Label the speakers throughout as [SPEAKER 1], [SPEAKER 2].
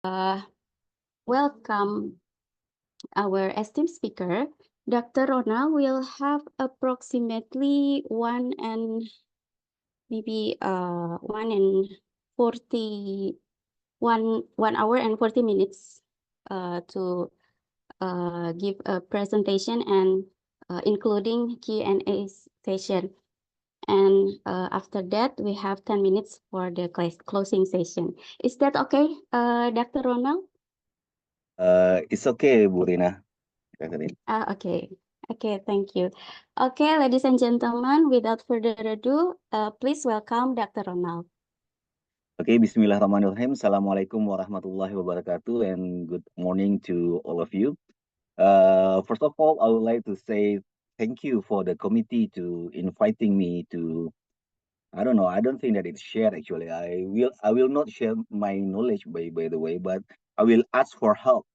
[SPEAKER 1] Welcome our esteemed speaker. Dr. Ronald will have approximately maybe 1 hour and 40 minutes to give a presentation and including Q&A session. And after that, we have 10 minutes for the closing session. Is that okay, Dr. Ronald?
[SPEAKER 2] It's okay, Bu Rina.
[SPEAKER 1] Okay. Okay, thank you. Okay, ladies and gentlemen, without further ado, please welcome Dr. Ronald.
[SPEAKER 2] Okay, Bismillahirrahmanirrahim. Assalamualaikum warahmatullahi wabarakatuh, and good morning to all of you. First of all, I would like to say thank you for the committee to inviting me to. I don't know. I don't think that it's shared actually. I will not share my knowledge by the way, but I will ask for help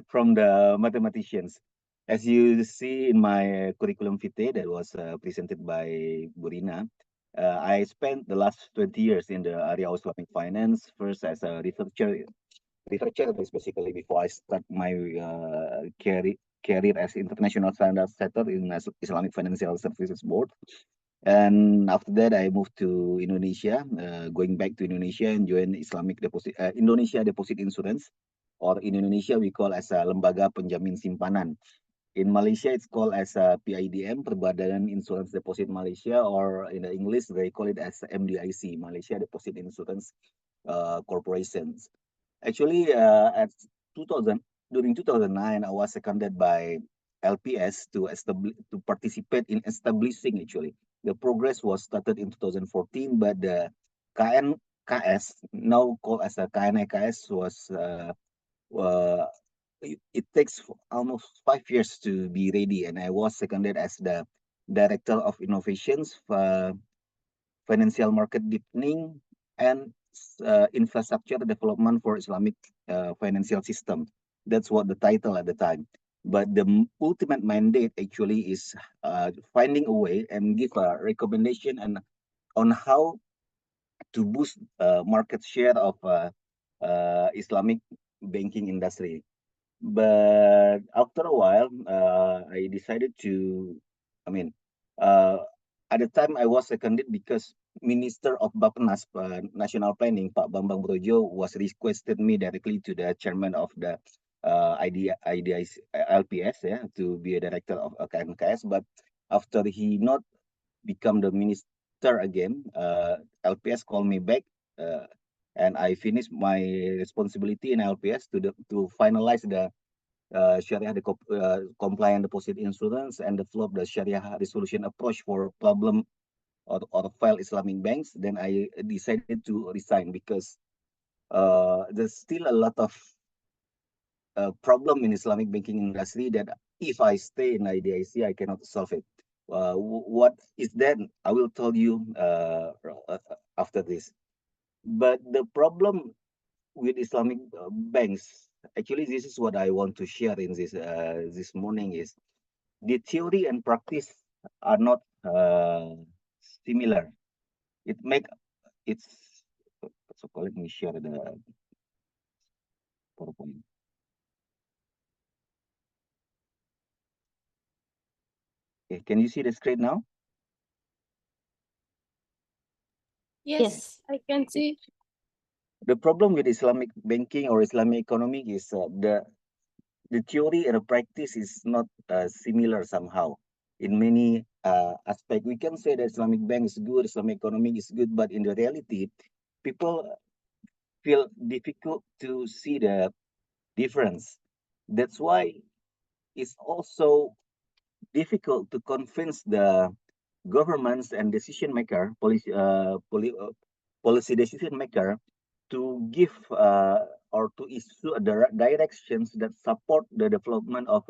[SPEAKER 2] from the mathematicians. As you see in my curriculum vitae that was presented by Burina, I spent the last 20 years in the area of Islamic finance, first as a researcher basically before I start my career as international standard setter in Islamic Financial Services Board. And after that, I moved to Indonesia, going back to Indonesia and join Indonesia Deposit Insurance, or in Indonesia we call as a Lembaga Penjamin Simpanan. In Malaysia, it's called as a PIDM, Perbadangan Insurance Deposit Malaysia, or in the English, they call it as MDIC, Malaysia Deposit Insurance Corporations. Actually, at 2000, during 2009, I was seconded by LPS to participate in establishing actually. The progress was started in 2014, but the KNKS, now called as a KNKS, was it takes almost 5 years to be ready, and I was seconded as the director of innovations for financial market deepening and infrastructure development for Islamic financial system. That's what the title at the time. But the ultimate mandate actually is finding a way and give a recommendation and on how to boost market share of Islamic banking industry. But after a while, I decided to, I mean, uh, at the time I was seconded because Minister of Bappenas, National Planning, Pak Bambang Brojo, was requested me directly to the chairman of the IDIC, LPS, yeah, to be a director of KMKS. But after he not become the minister again, LPS called me back, and I finished my responsibility in LPS to finalize the Sharia compliant deposit insurance and develop the Sharia resolution approach for problem or failed Islamic banks. Then I decided to resign because there's still a lot of problem in Islamic banking industry that if I stay in IDIC, I cannot solve it. What is that? I will tell you after this. But the problem with Islamic banks, actually, this is what I want to share in this morning is the theory and practice are not similar. It's so let me share the PowerPoint. Okay, can you see the screen now?
[SPEAKER 1] Yes.
[SPEAKER 3] I can see.
[SPEAKER 2] The problem with Islamic banking or Islamic economy is the theory and the practice is not similar somehow. In many aspects, we can say that Islamic bank is good, Islamic economy is good, but in the reality, people feel difficult to see the difference. That's why it's also difficult to convince the governments and decision maker, policy decision maker, to give or to issue directions that support the development of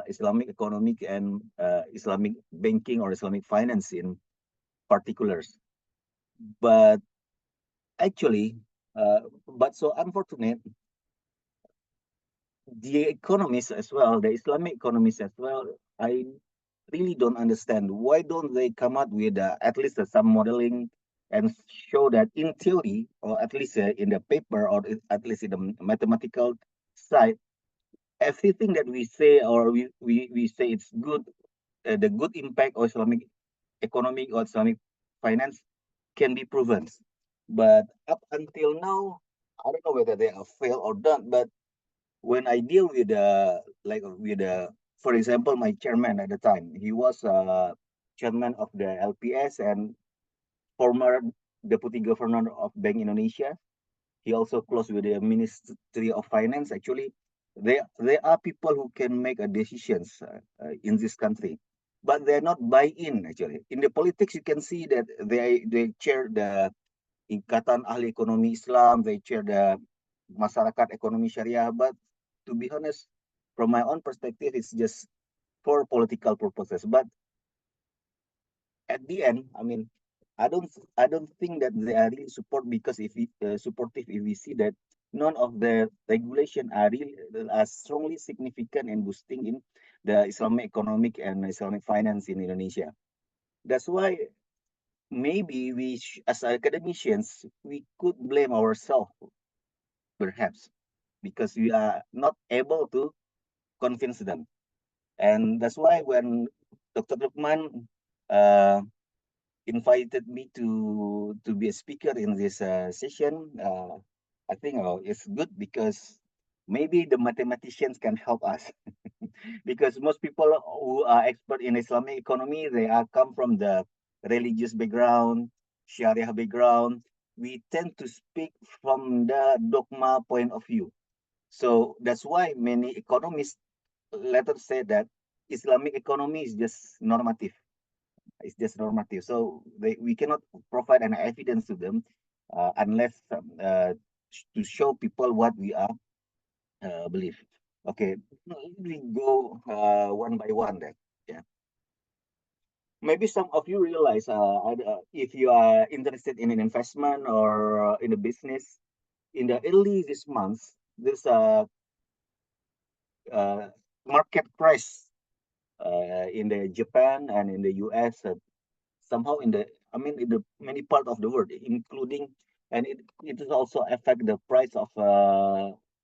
[SPEAKER 2] Islamic economic and Islamic banking or Islamic finance in particulars. But actually, but so unfortunate, the economists as well, the Islamic economists as well, I really don't understand why don't they come up with at least some modeling and show that in theory, or at least in the paper, or at least in the mathematical side, everything that we say, or we say it's good, the good impact of Islamic economic or Islamic finance can be proven. But up until now, I don't know whether they are failed or not. But when I deal with for example, my chairman at the time, he was chairman of the LPS and former deputy governor of Bank Indonesia. He also close with the Ministry of Finance. Actually, there are people who can make a decisions in this country, but they're not buy in. Actually, in the politics, you can see that they chair the Ikatan Ahli Ekonomi Islam, they chair the Masyarakat Ekonomi Syariah. But to be honest, from my own perspective, it's just for political purposes. But at the end, I mean, I don't think that they are really support, because if we supportive, if we see that none of the regulation are really are strongly significant in boosting in the Islamic economic and Islamic finance in Indonesia. That's why maybe as academicians, we could blame ourselves, perhaps, because we are not able to convince them. And that's why when Dr. Lukman uh, invited me to be a speaker in this session, I think it's good, because maybe the mathematicians can help us. Because most people who are expert in Islamic economy, they are come from the religious background, Sharia background. We tend to speak from the dogma point of view. So that's why many economists later say that Islamic economy is just normative. It's just normative. So we cannot provide an evidence to them unless to show people what we are believe. Okay, we go one by one then. Yeah. Maybe some of you realize if you are interested in an investment or in a business, in the early this month, there's a uh, market price in the Japan and in the US, somehow in the, I mean, in the many part of the world, including, and it is also affect the price of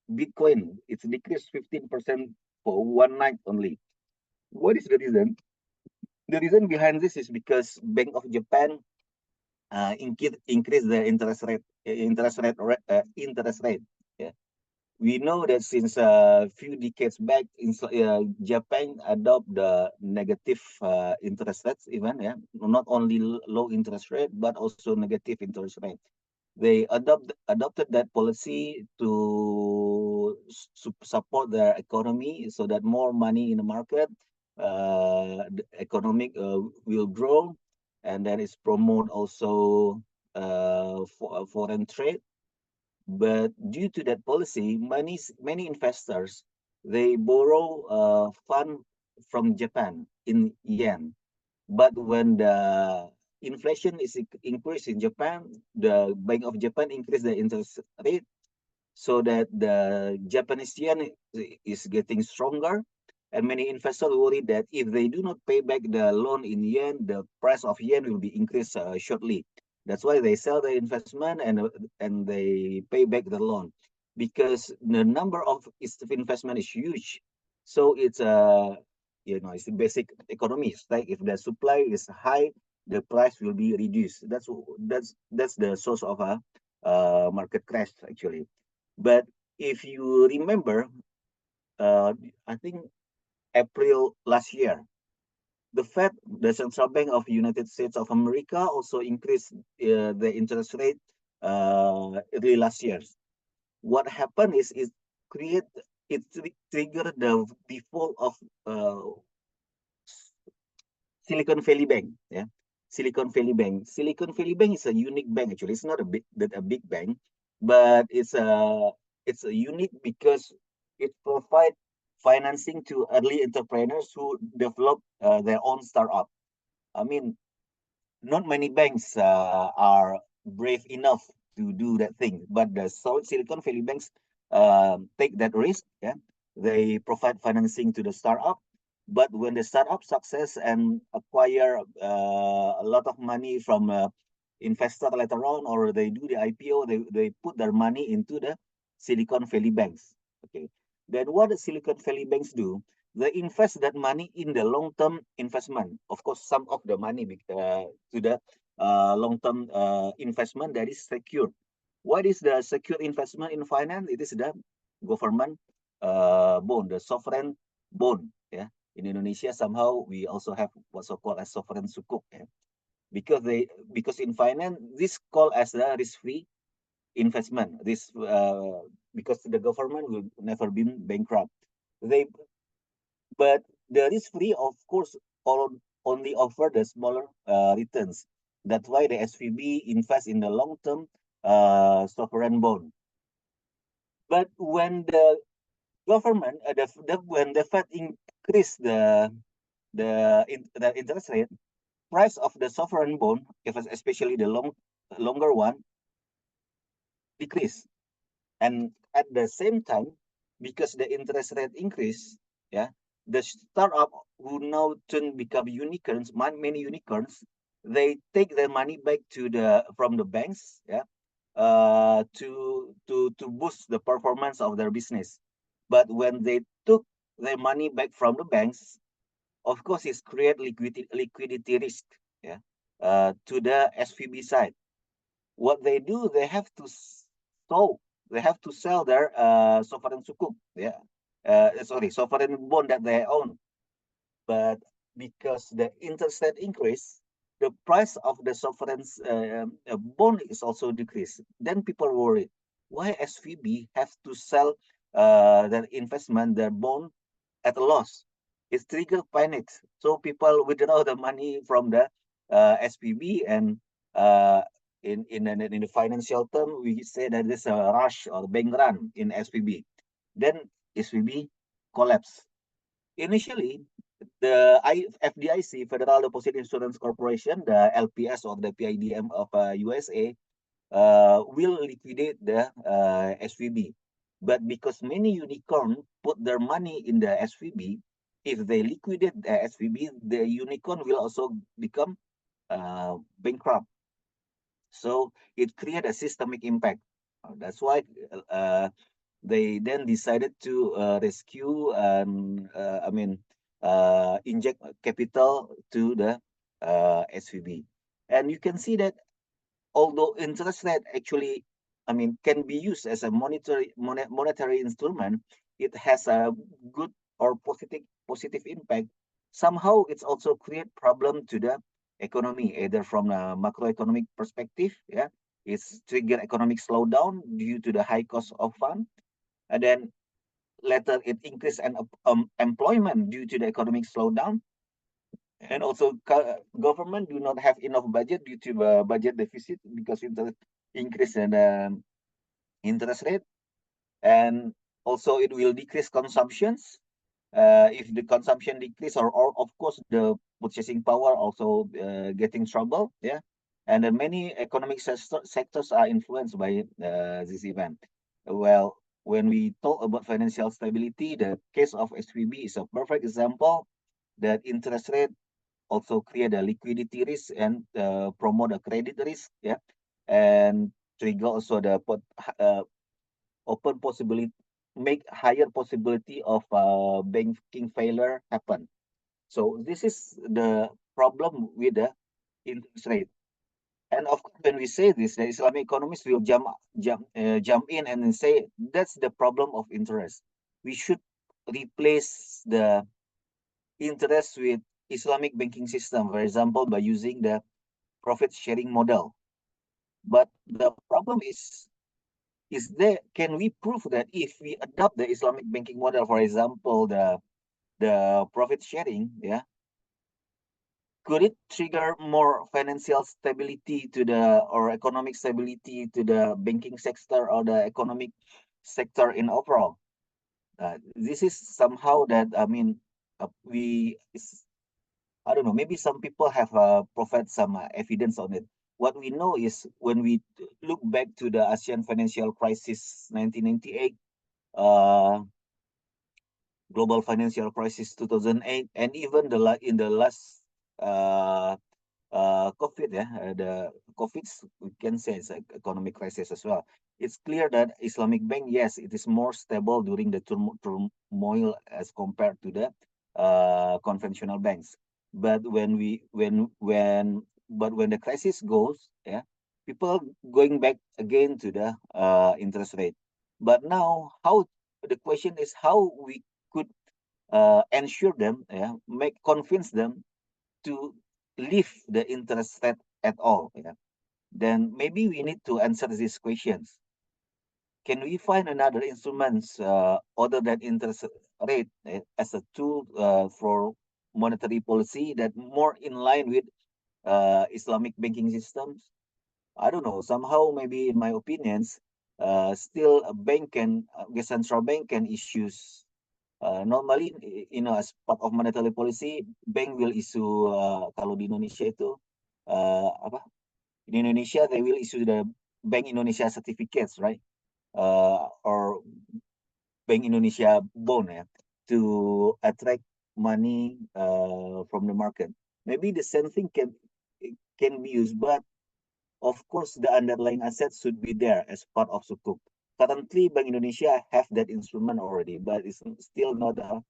[SPEAKER 2] Bitcoin. It's decreased 15% for one night only. What is the reason? The reason behind this is because Bank of Japan increase the interest rate. Yeah. We know that since a few decades back, Japan adopt the negative interest rates, even, yeah, not only low interest rate but also negative interest rate. They adopted that policy to support their economy, so that more money in the market, the economic will grow, and then it's promote also for foreign trade. But due to that policy, many investors, they borrow fund from Japan in yen. But when the inflation is increased in Japan, the Bank of Japan increased the interest rate, so that the Japanese yen is getting stronger. And many investors worry that if they do not pay back the loan in yen, the price of yen will be increased shortly. That's why they sell the investment and they pay back the loan, because the number of investment is huge. So it's it's the basic economy. It's like if the supply is high, the price will be reduced. That's the source of a market crash, actually. But if you remember, I think April last year, the Fed, the Central Bank of United States of America, also increased the interest rate early last year. What happened is it triggered the default of Silicon Valley Bank. Yeah, Silicon Valley Bank. Silicon Valley Bank is a unique bank, actually. It's not a big bank, but it's a unique because it provides financing to early entrepreneurs who develop their own startup. I mean, not many banks are brave enough to do that thing, but the Silicon Valley banks take that risk. Yeah, they provide financing to the startup, but when the startup success and acquire a lot of money from investor later on, or they do the IPO, they put their money into the Silicon Valley banks. Okay. Then what the Silicon Valley banks do? They invest that money in the long-term investment. Of course, some of the money to the long-term investment that is secure. What is the secure investment in finance? It is the government bond, the sovereign bond. Yeah, in Indonesia somehow we also have what's so called as sovereign sukuk. Yeah? Because in finance this called as the risk-free investment. This because the government will never be bankrupt. But the risk-free, of course, only offer the smaller returns. That's why the SVB invest in the long-term sovereign bond. But when the government, when the Fed increase the interest rate, price of the sovereign bond, especially the longer one, decrease. And at the same time, because the interest rate increase, yeah, the startup who now become unicorns, many unicorns, they take their money back from the banks, yeah, to boost the performance of their business. But when they took their money back from the banks, of course, it's create liquidity risk, yeah, to the SVB side. What they do, they have to sell their sovereign sukuk, yeah, sovereign bond that they own. But because the interest rate increase, the price of the sovereign bond is also decreased. Then people worry, why SVB have to sell their investment, their bond at a loss? It trigger panic. So people withdraw the money from the SVB, and in the financial term, we say that there's a rush or bank run in SVB. Then SVB collapse. Initially, the FDIC, Federal Deposit Insurance Corporation, the LPS or the PIDM of USA, will liquidate the SVB. But because many unicorn put their money in the SVB, if they liquidate the SVB, the unicorn will also become bankrupt. So it created a systemic impact. That's why they then decided to rescue and inject capital to the SVB. And you can see that although interest rate actually, can be used as a monetary instrument, it has a good or positive impact. Somehow, it's also create problem to the economy, either from a macroeconomic perspective, yeah, it's trigger economic slowdown due to the high cost of fund, and then later it increase employment due to the economic slowdown, and also government do not have enough budget due to budget deficit because interest increase in interest rate, and also it will decrease consumptions. If the consumption decrease, or of course the purchasing power also getting trouble, yeah, and then many economic sectors are influenced by this event. Well, when we talk about financial stability, the case of SVB is a perfect example that interest rate also create a liquidity risk and promote a credit risk, yeah, and trigger also the open possibility, make higher possibility of banking failure happen. So this is the problem with the interest rate. And of course, when we say this, the Islamic economists will jump in and then say that's the problem of interest. We should replace the interest with Islamic banking system, for example, by using the profit sharing model. But the problem is there, can we prove that if we adopt the Islamic banking model, for example, the profit sharing, yeah, could it trigger more financial stability to or economic stability to the banking sector or the economic sector in overall? This is somehow that, I don't know, maybe some people have provide some evidence on it. What we know is when we look back to the Asian financial crisis 1998, global financial crisis 2008, and even in the last COVID, the COVID, we can say it's an economic crisis as well. It's clear that Islamic Bank, yes, it is more stable during the turmoil as compared to the conventional banks. But when the crisis goes, people going back again to the interest rate. But now, how the question is how we could ensure them, convince them to leave the interest rate at all, then maybe we need to answer these questions. Can we find another instruments other than interest rate as a tool for monetary policy that more in line with Islamic banking systems? I don't know. Somehow, maybe in my opinions, still a bank can, the central bank can issues. Normally, as part of monetary policy, bank will issue kalau di Indonesia itu apa? In Indonesia, they will issue the Bank Indonesia certificates, right? Or Bank Indonesia bond, to attract money from the market. Maybe the same thing can be used, but of course the underlying assets should be there as part of Sukuk. Currently, Bank Indonesia have that instrument already, but it's still not a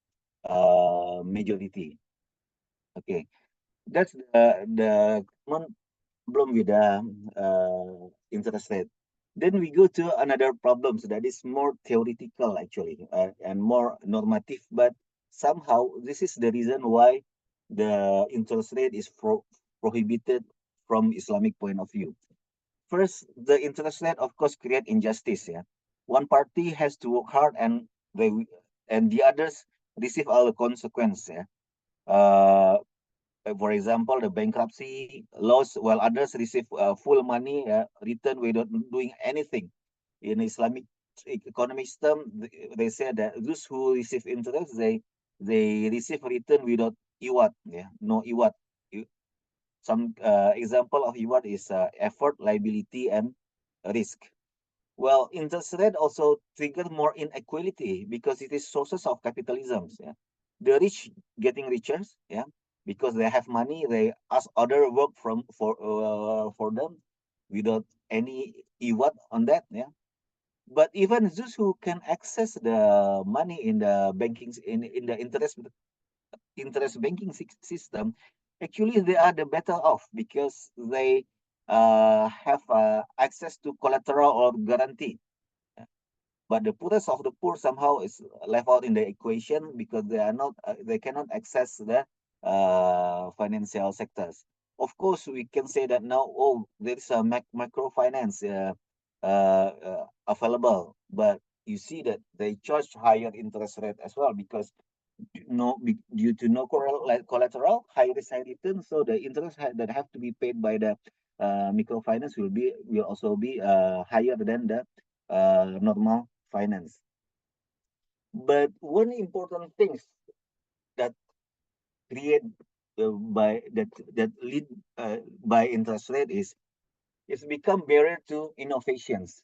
[SPEAKER 2] majority. Okay, that's the common problem with the interest rate. Then we go to another problem that is more theoretical actually and more normative, but somehow this is the reason why the interest rate is prohibited from Islamic point of view. First, the interest rate of course create injustice. One party has to work hard and the others receive all the consequence. Uh, for example, the bankruptcy loss, while others receive full money return without doing anything. In Islamic economic system, they say that those who receive interest, they receive return without iwat, no iwat. Some example of iwat is effort, liability, and risk. Well, interest rate also trigger more inequality because it is sources of capitalism. The rich getting richer, because they have money. They ask other work for them without any iwat on that. But even those who can access the money in the banking in the interest banking system, actually they are the better off because they have access to collateral or guarantee. But the poorest of the poor somehow is left out in the equation because they cannot access the financial sectors. Of course, we can say that now, oh, there is a microfinance available, but you see that they charge higher interest rate as well because due to no collateral, high risk, high return. So the interest that have to be paid by the microfinance will also be higher than the normal finance. But one important thing that create that lead by interest rate is it's become barrier to innovations.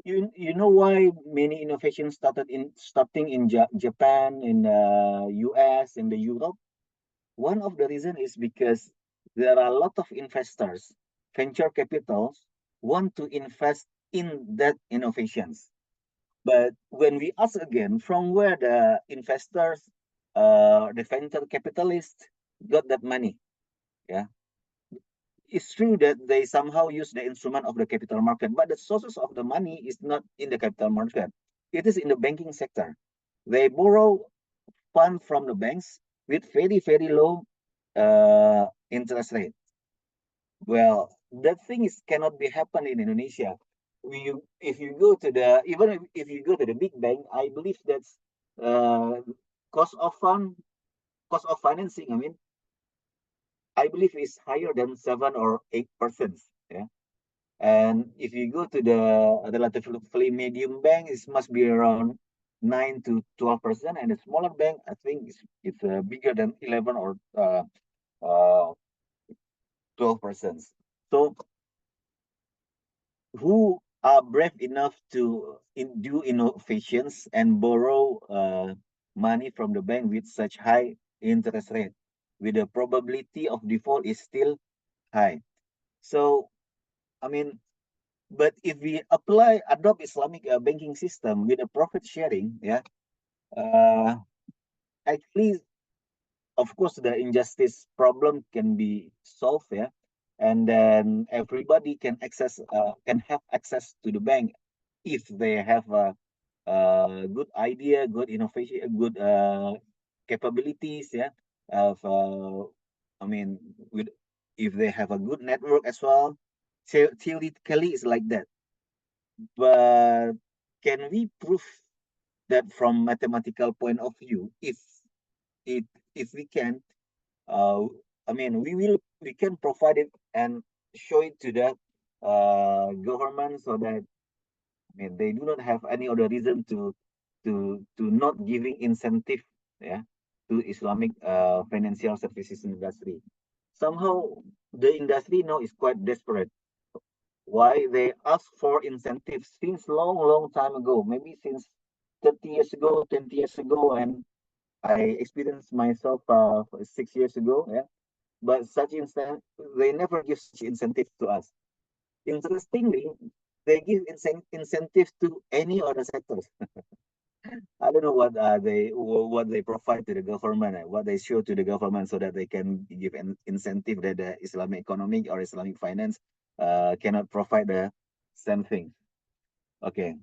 [SPEAKER 2] You know why many innovations starting in Japan, in the US, in the Europe? One of the reason is because there are a lot of investors, venture capitals want to invest in that innovations. But when we ask again from where the investors, the venture capitalists got that money, it's true that they somehow use the instrument of the capital market, but the sources of the money is not in the capital market. It is in the banking sector. They borrow fund from the banks with very, very low interest rate. Well, that thing cannot be happen in Indonesia. If you go to the even if you go to the big bank, I believe that's uh, cost of financing. I believe is higher than 7 or 8%. And if you go to the relatively medium bank, it must be around 9 to 12%, and the smaller bank, I think, it's bigger than 11 or 12%. So, who are brave enough to do innovations and borrow money from the bank with such high interest rate? with the probability of default is still high. So, I mean, but if we adopt Islamic banking system with a profit sharing, yeah, actually, of course, the injustice problem can be solved, yeah, and then everybody can have access to the bank if they have a good idea, good innovation, good capabilities, yeah, of I mean, with if they have a good network as well. Theoretically, it's like that, but can we prove that from mathematical point of view? It if we can, uh, I mean, we can provide it and show it to the government so that I mean they do not have any other reason to not giving incentive, yeah, to Islamic financial services industry. Somehow the industry now is quite desperate. Why they ask for incentives since long time ago, maybe since 30 years ago, 20 years ago, and I experienced myself 6 years ago. Yeah, but such instant they never give such incentives to us. Interestingly, they give incentives to any other sectors. I don't know what they provide to the government, what they show to the government so that they can give an incentive that the Islamic economic or Islamic finance cannot provide the same thing. Okay.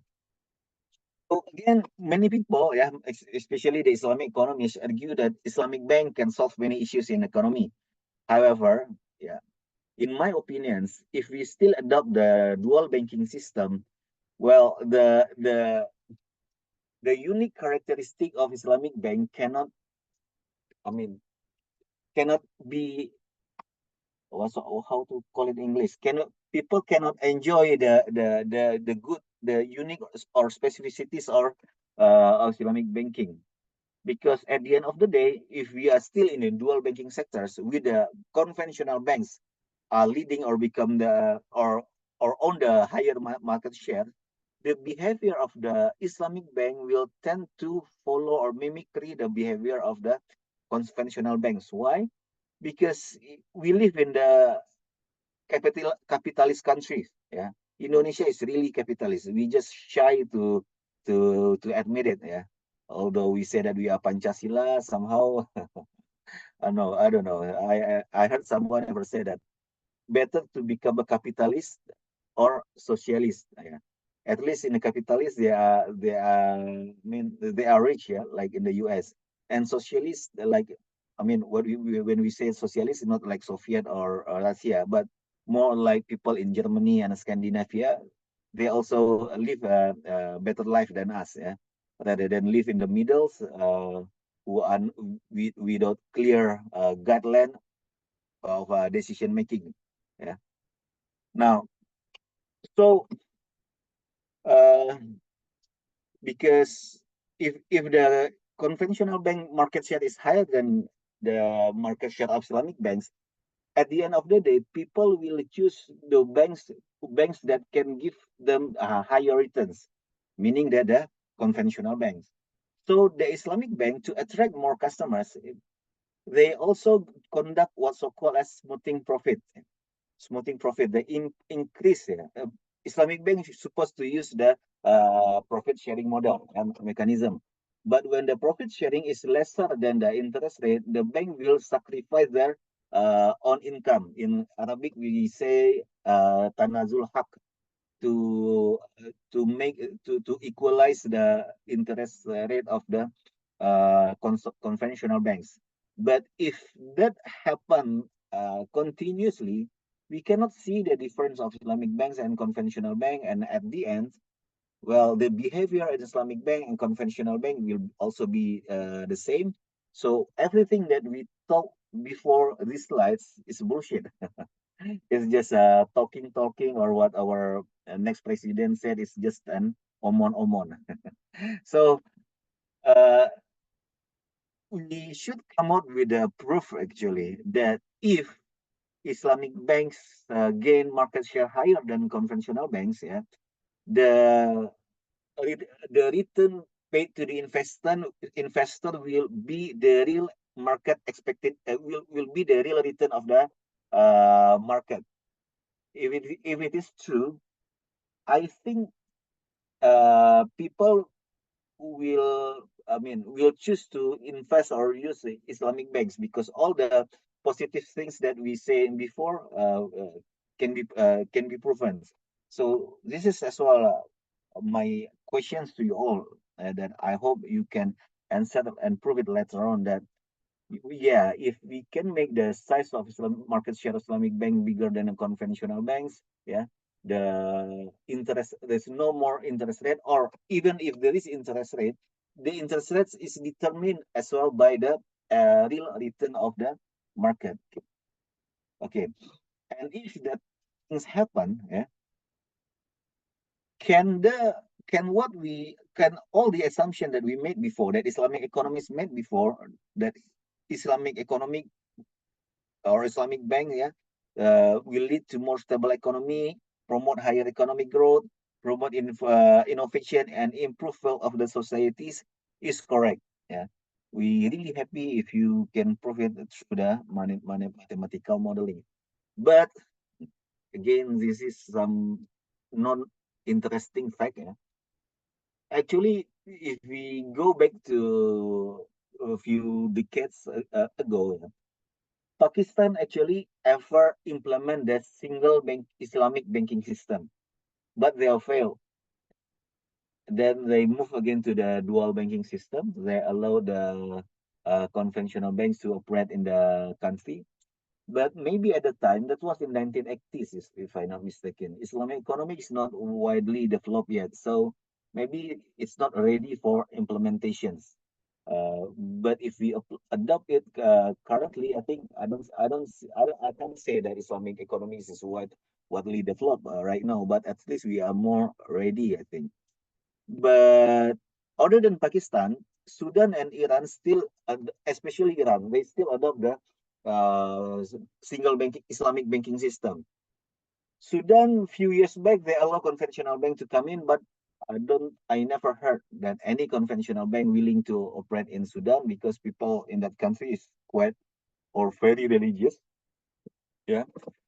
[SPEAKER 2] So again, many people, yeah, especially the Islamic economists, argue that Islamic bank can solve many issues in economy. However, yeah, in my opinions, if we still adopt the dual banking system, well, the unique characteristic of Islamic bank cannot, I mean, cannot be how to call it in English. Cannot people cannot enjoy the good, the unique or specificities of Islamic banking. Because at the end of the day, if we are still in the dual banking sectors with the conventional banks are leading or become the or own the higher market share, the behavior of the Islamic bank will tend to follow or mimicry the behavior of the conventional banks. Why? Because we live in the capitalist countries. Yeah, Indonesia is really capitalist. We just shy to admit it. Yeah, although we say that we are Pancasila somehow. I don't know. I heard someone ever say that better to become a capitalist or socialist. Yeah. At least in the capitalist, I mean they are rich, yeah, like in the U.S. And socialist, like I mean, when we say socialist, not like Soviet or Russia, but more like people in Germany and Scandinavia. They also live a better life than us, yeah, rather than live in the middles, who are without clear guideline of decision making. Yeah. Now, so uh, because if the conventional bank market share is higher than the market share of Islamic banks, at the end of the day, people will choose the banks that can give them higher returns, meaning that the conventional banks. So the Islamic bank to attract more customers, they also conduct what's so called as smoothing profit. Smoothing profit, the increase. Islamic bank is supposed to use the profit sharing model and mechanism. But when the profit sharing is lesser than the interest rate, the bank will sacrifice their own income. In Arabic, we say tanazul haq to make to equalize the interest rate of the conventional banks. But if that happen continuously, we cannot see the difference of Islamic banks and conventional bank. And at the end, well, the behavior at Islamic bank and conventional bank will also be the same. So everything that we talk before these slides is bullshit. It's just talking, or what our next president said is just an omon. So uh, we should come out with a proof actually that if Islamic banks gain market share higher than conventional banks, yeah, the the return paid to the investor will be the real market expected will be the real return of the market. If it is true, I think people will choose to invest or use the Islamic banks, because all the positive things that we say before can be proven. So this is as well my questions to you all, that I hope you can answer and prove it later on, that yeah, if we can make the size of market share of Islamic bank bigger than the conventional banks, yeah, the interest, there's no more interest rate, or even if there is interest rate, the interest rates is determined as well by the real return of the market. Okay, and if that things happen, yeah, can the can all the assumption that we made before, that Islamic economies made before, that Islamic economic or Islamic bank, yeah, will lead to more stable economy, promote higher economic growth, promote innovation, and improve wealth of the societies, is correct. Yeah, we really happy if you can prove it through the mathematical modeling. But again, this is some non-interesting fact. Yeah. Actually, if we go back to a few decades ago, yeah, Pakistan actually ever implement that single bank Islamic banking system, but they have failed. Then they move again to the dual banking system. They allow the conventional banks to operate in the country. But maybe at the time, that was in 1980s, if I'm not mistaken. Islamic economy is not widely developed yet, so maybe it's not ready for implementations. But if we adopt it currently, I think I can't say that Islamic economies is widely developed right now. But at least we are more ready, I think. But other than Pakistan, Sudan and Iran still, especially Iran, they still adopt the single banking Islamic banking system. Sudan, few years back, they allow conventional bank to come in, but I never heard that any conventional bank willing to operate in Sudan, because people in that country is quite or very religious. Yeah.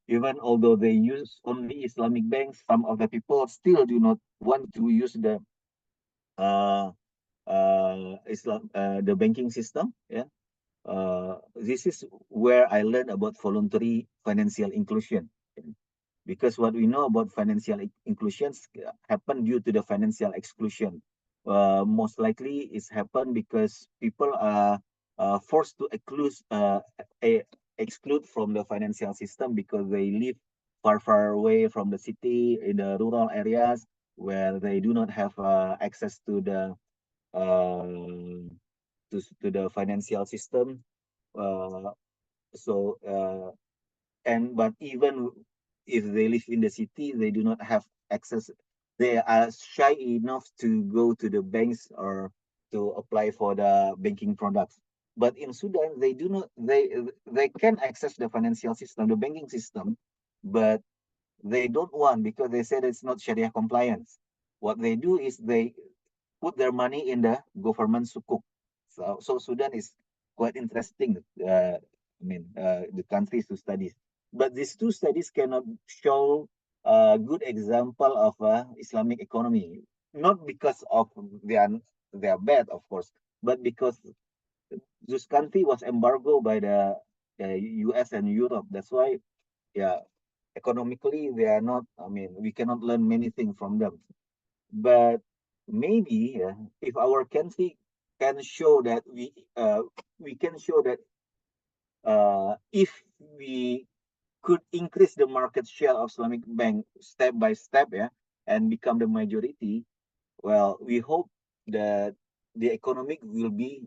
[SPEAKER 2] Even although they use only Islamic banks, some of the people still do not want to use the uh, the banking system. Yeah. This is where I learned about voluntary financial inclusion. Because what we know about financial inclusions happen due to the financial exclusion. Most likely it's happened because people are forced to exclude from the financial system, because they live far away from the city, in the rural areas, where they do not have access to the uh, to the financial system. Uh, so but even if they live in the city, they do not have access. They are shy enough to go to the banks or to apply for the banking products. But in Sudan, they do not. They can access the financial system, the banking system, but they don't want, because they said it's not Sharia compliance. What they do is they put their money in the government sukuk. So Sudan is quite interesting. The countries to study. But these two studies cannot show a good example of Islamic economy. Not because of they are bad, of course, but because this country was embargoed by the US and Europe. That's why, yeah, economically they are not. We cannot learn many things from them. But maybe if our country can show that we can show that if we could increase the market share of Islamic bank step by step, yeah, and become the majority, well, we hope that the economic will be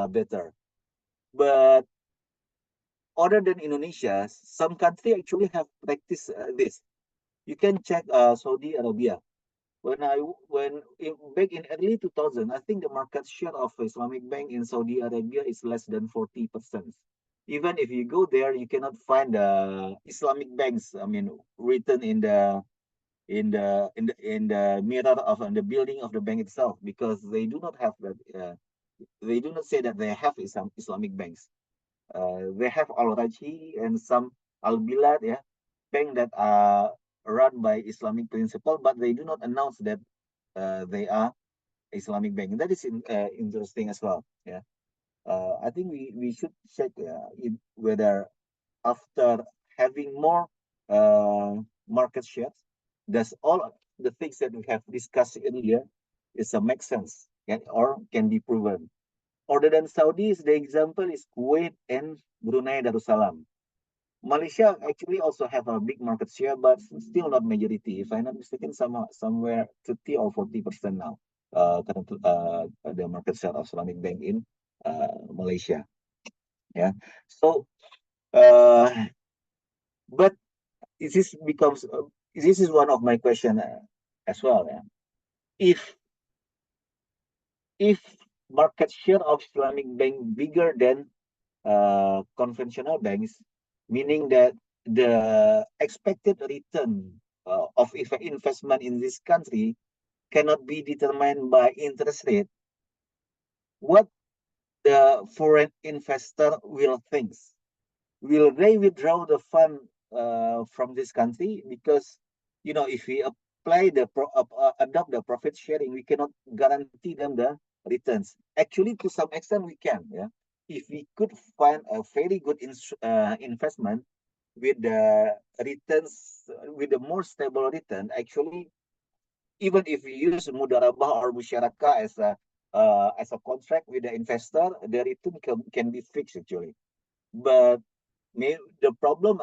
[SPEAKER 2] better. But other than Indonesia, some country actually have practiced this. You can check Saudi Arabia. Back in early 2000, I think the market share of Islamic bank in Saudi Arabia is less than 40%. Even if you go there, you cannot find the Islamic banks. Written in the mirror of the building of the bank itself, because they do not have that. They do not say that they have Islamic banks. They have Al Rajhi and some Al Bilad, yeah, bank that are run by Islamic principle, but they do not announce that they are Islamic bank. That is interesting as well. Yeah, I think we should check whether after having more market shares, does all the things that we have discussed earlier is make sense, or can be proven. Other than Saudis, the example is Kuwait and Brunei Darussalam. Malaysia actually also have a big market share, but still not majority. If I'm not mistaken, somewhere 30 or 40% now. The market share of Islamic Bank in Malaysia. Yeah. So, but this becomes this is one of my question as well. Yeah. If market share of Islamic bank bigger than conventional banks, meaning that the expected return of investment in this country cannot be determined by interest rate, what the foreign investor will think? Will they withdraw the fund from this country? Because, if we apply adopt the profit sharing, we cannot guarantee them the returns. Actually, to some extent, we can. Yeah, if we could find a very good investment with the returns, with a more stable return, actually, even if we use mudarabah or musyarakah as a contract with the investor, the return can be fixed actually. But the problem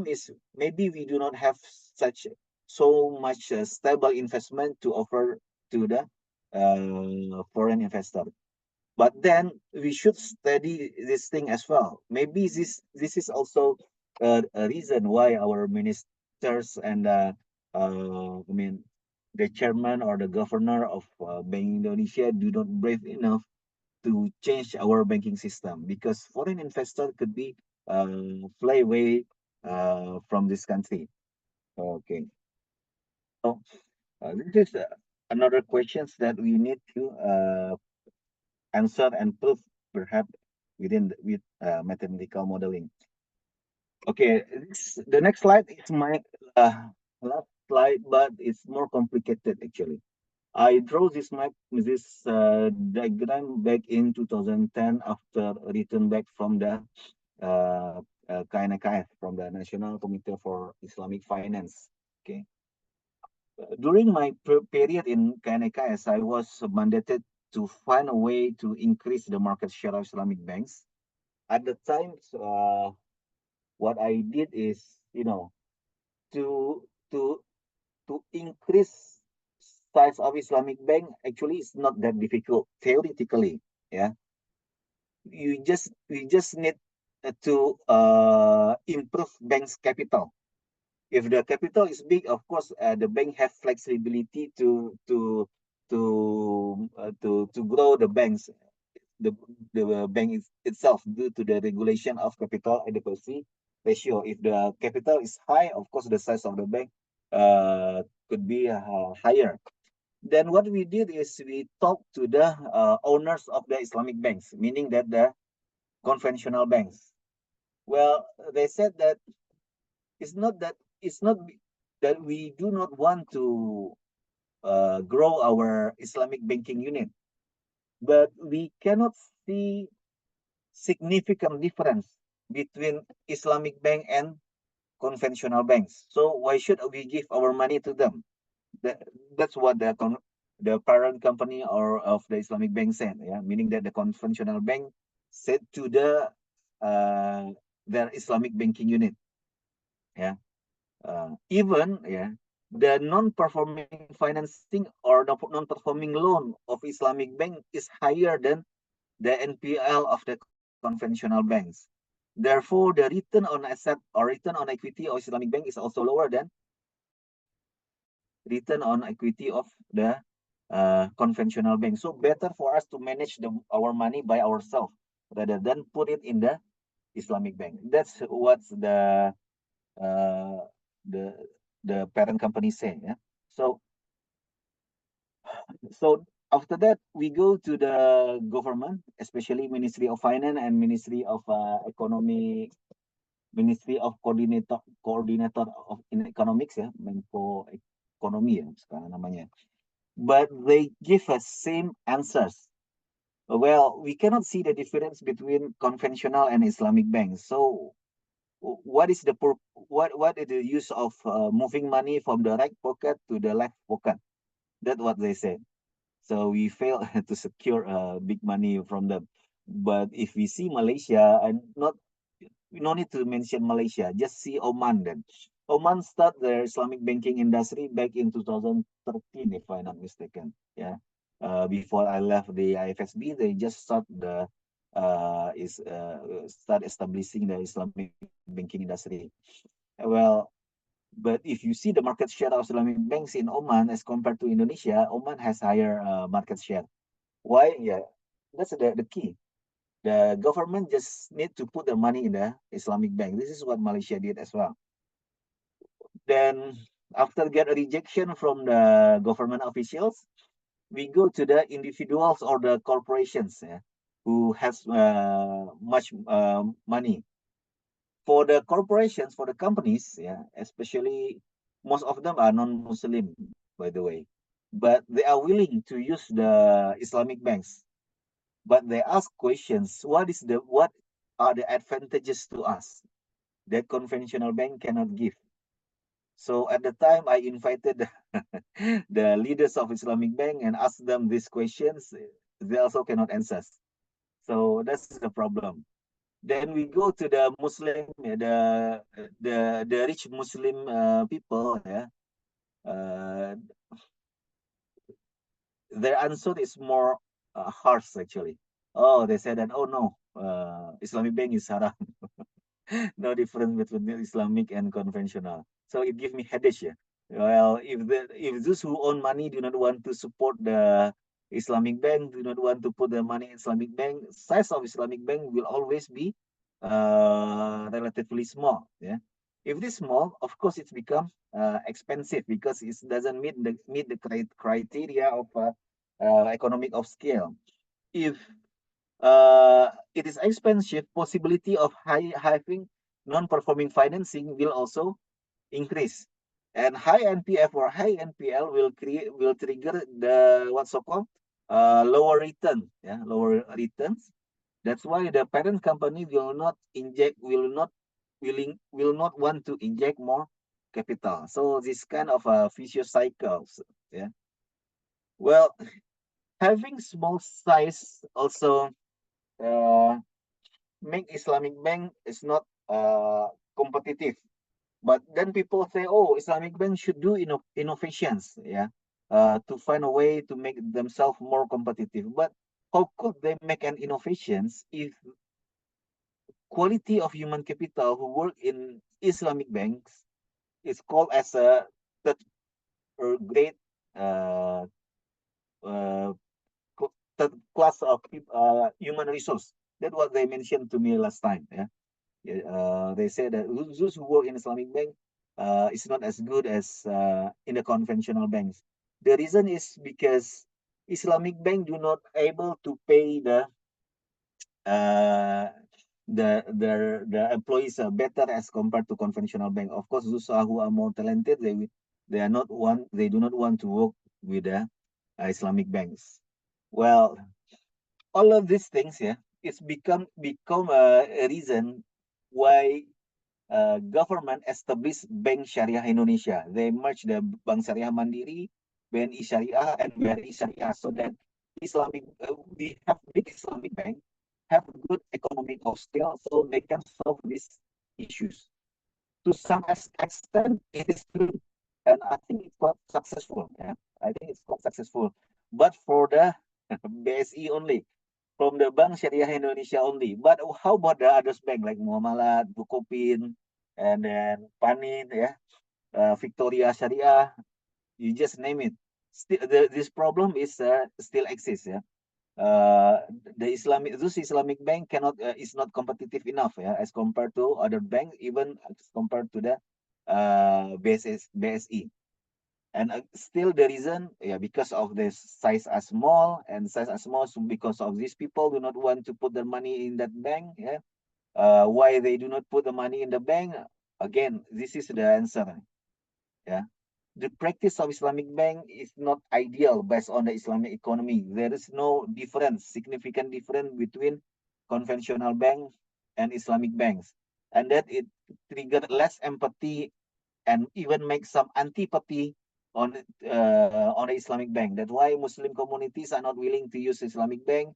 [SPEAKER 2] is maybe we do not have so much stable investment to offer to the foreign investor. But then we should study this thing as well. Maybe this is also a reason why our ministers and the chairman or the governor of Bank Indonesia do not brave enough to change our banking system, because foreign investor could be fly away from this country. Okay, so this is another questions that we need to answer and prove, perhaps with mathematical modeling. Okay, the next slide is my last slide, but it's more complicated actually. I drew this diagram back in 2010 after return back from the KNKF, from the National Committee for Islamic Finance. Okay. During my period in KNKS, I was mandated to find a way to increase the market share of Islamic banks. At the time, what I did is, to to to increase size of Islamic bank actually is not that difficult theoretically. Yeah, we just need to improve bank's capital. If the capital is big, of course, the bank have flexibility to grow the banks, the bank itself, due to the regulation of capital adequacy ratio. If the capital is high, of course, the size of the bank could be higher. Then what we did is we talked to the owners of the Islamic banks, meaning that the conventional banks. Well, they said that it's not that we do not want to grow our Islamic banking unit, but we cannot see significant difference between Islamic bank and conventional banks. So why should we give our money to them? That's what the parent company or of the Islamic bank said. Yeah, meaning that the conventional bank said to their Islamic banking unit. Yeah, even the non-performing financing or the non-performing loan of Islamic bank is higher than the NPL of the conventional banks. Therefore, the return on asset or return on equity of Islamic bank is also lower than return on equity of the conventional bank. So better for us to manage our money by ourselves rather than put it in the Islamic bank. That's what the parent company say. Yeah. So After that, we go to the government, especially Ministry of Finance and Ministry of Economy, Ministry of Coordinator of in Economics ya, Menko Ekonomi ya sekarang namanya. But they give us same answers. Well, we cannot see the difference between conventional and Islamic banks. So, what is the what is the use of moving money from the right pocket to the left pocket? That's what they said. So we fail to secure big money from them. But if we see Malaysia, and not we no need to mention Malaysia, just see Oman then. Oman started their Islamic banking industry back in 2013, if I'm not mistaken. Yeah. Before I left the IFSB, they just start establishing the Islamic banking industry. Well, but if you see the market share of Islamic banks in Oman as compared to Indonesia, Oman has higher market share. Why? Yeah, that's the key. The government just need to put the money in the Islamic bank. This is what Malaysia did as well. Then after get a rejection from the government officials, we go to the individuals or the corporations who has much money. For the corporations, for the companies, especially most of them are non-Muslim, by the way, but they are willing to use the Islamic banks. But they ask questions: what are the advantages to us that conventional bank cannot give? So at the time, I invited the leaders of Islamic Bank and asked them these questions. They also cannot answer. So that's the problem. Then we go to the Muslim, the rich Muslim people. Their answer is more harsh actually. Oh, they said that. Oh no, Islamic Bank is haram. No difference between Islamic and conventional. So it gives me headache. Yeah. Well, if those who own money do not want to support the Islamic bank, do not want to put their money in Islamic bank, size of Islamic bank will always be relatively small. Yeah. If it is small, of course, it's become expensive because it doesn't meet the criteria of economic of scale. If it is expensive, possibility of having non-performing financing will also increase. And high NPF or high NPL will trigger the what's so called lower return, lower returns. That's why the parent company will not want to inject more capital. So this kind of vicious cycles. Yeah. Well, having small size also make Islamic bank is not competitive. But then people say, oh, Islamic bank should do innovations, to find a way to make themselves more competitive. But how could they make an innovations if quality of human capital who work in Islamic banks is called as a third grade uh, uh, third class of human resource? That's what they mentioned to me last time. They said that those who work in Islamic bank is not as good as in the conventional banks. The reason is because Islamic bank do not able to pay uh, the employees better as compared to conventional bank. Of course, those who are more talented, they do not want to work with the Islamic banks. Well, all of these things, it's become a reason why government established Bank Syariah Indonesia. They merged the Bank Syariah Mandiri, BNI Syariah, and BRI Syariah, so that we have big Islamic bank have good economic of scale, so they can solve these issues. To some extent, it is true, and I think it's quite successful. Yeah, I think it's quite successful, but for the BSI only, from the Bank Syariah Indonesia only. But how about the others bank like Muamalat, Bukopin, and then Panin, Victoria Syariah, you just name it. Still, this problem is still exists. Those Islamic bank is not competitive enough, as compared to other banks, even as compared to the BSI. And still the reason, yeah, because of the size are small, and size are small, so because of these people do not want to put their money in that bank. Yeah, why they do not put the money in the bank? Again, this is the answer. Yeah, the practice of Islamic bank is not ideal based on the Islamic economy. There is no difference, significant difference between conventional banks and Islamic banks, and that it triggered less empathy and even make some antipathy on the Islamic bank. That's why Muslim communities are not willing to use Islamic bank.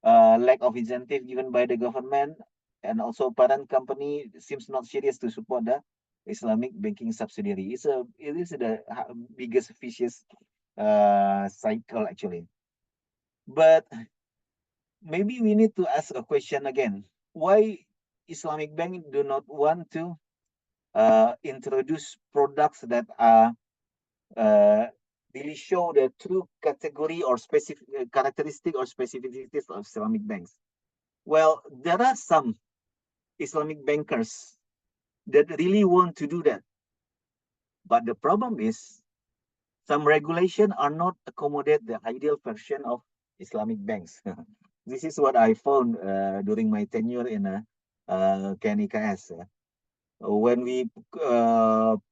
[SPEAKER 2] Lack of incentive given by the government, and also parent company seems not serious to support the Islamic banking subsidiary. It is the biggest vicious cycle actually. But maybe we need to ask a question again: why Islamic bank do not want to introduce products that are uh, really show the true category or specific characteristic or specificities of Islamic banks? Well, there are some Islamic bankers that really want to do that, but the problem is some regulation are not accommodate the ideal version of Islamic banks. This is what I found during my tenure in KNIKS. When we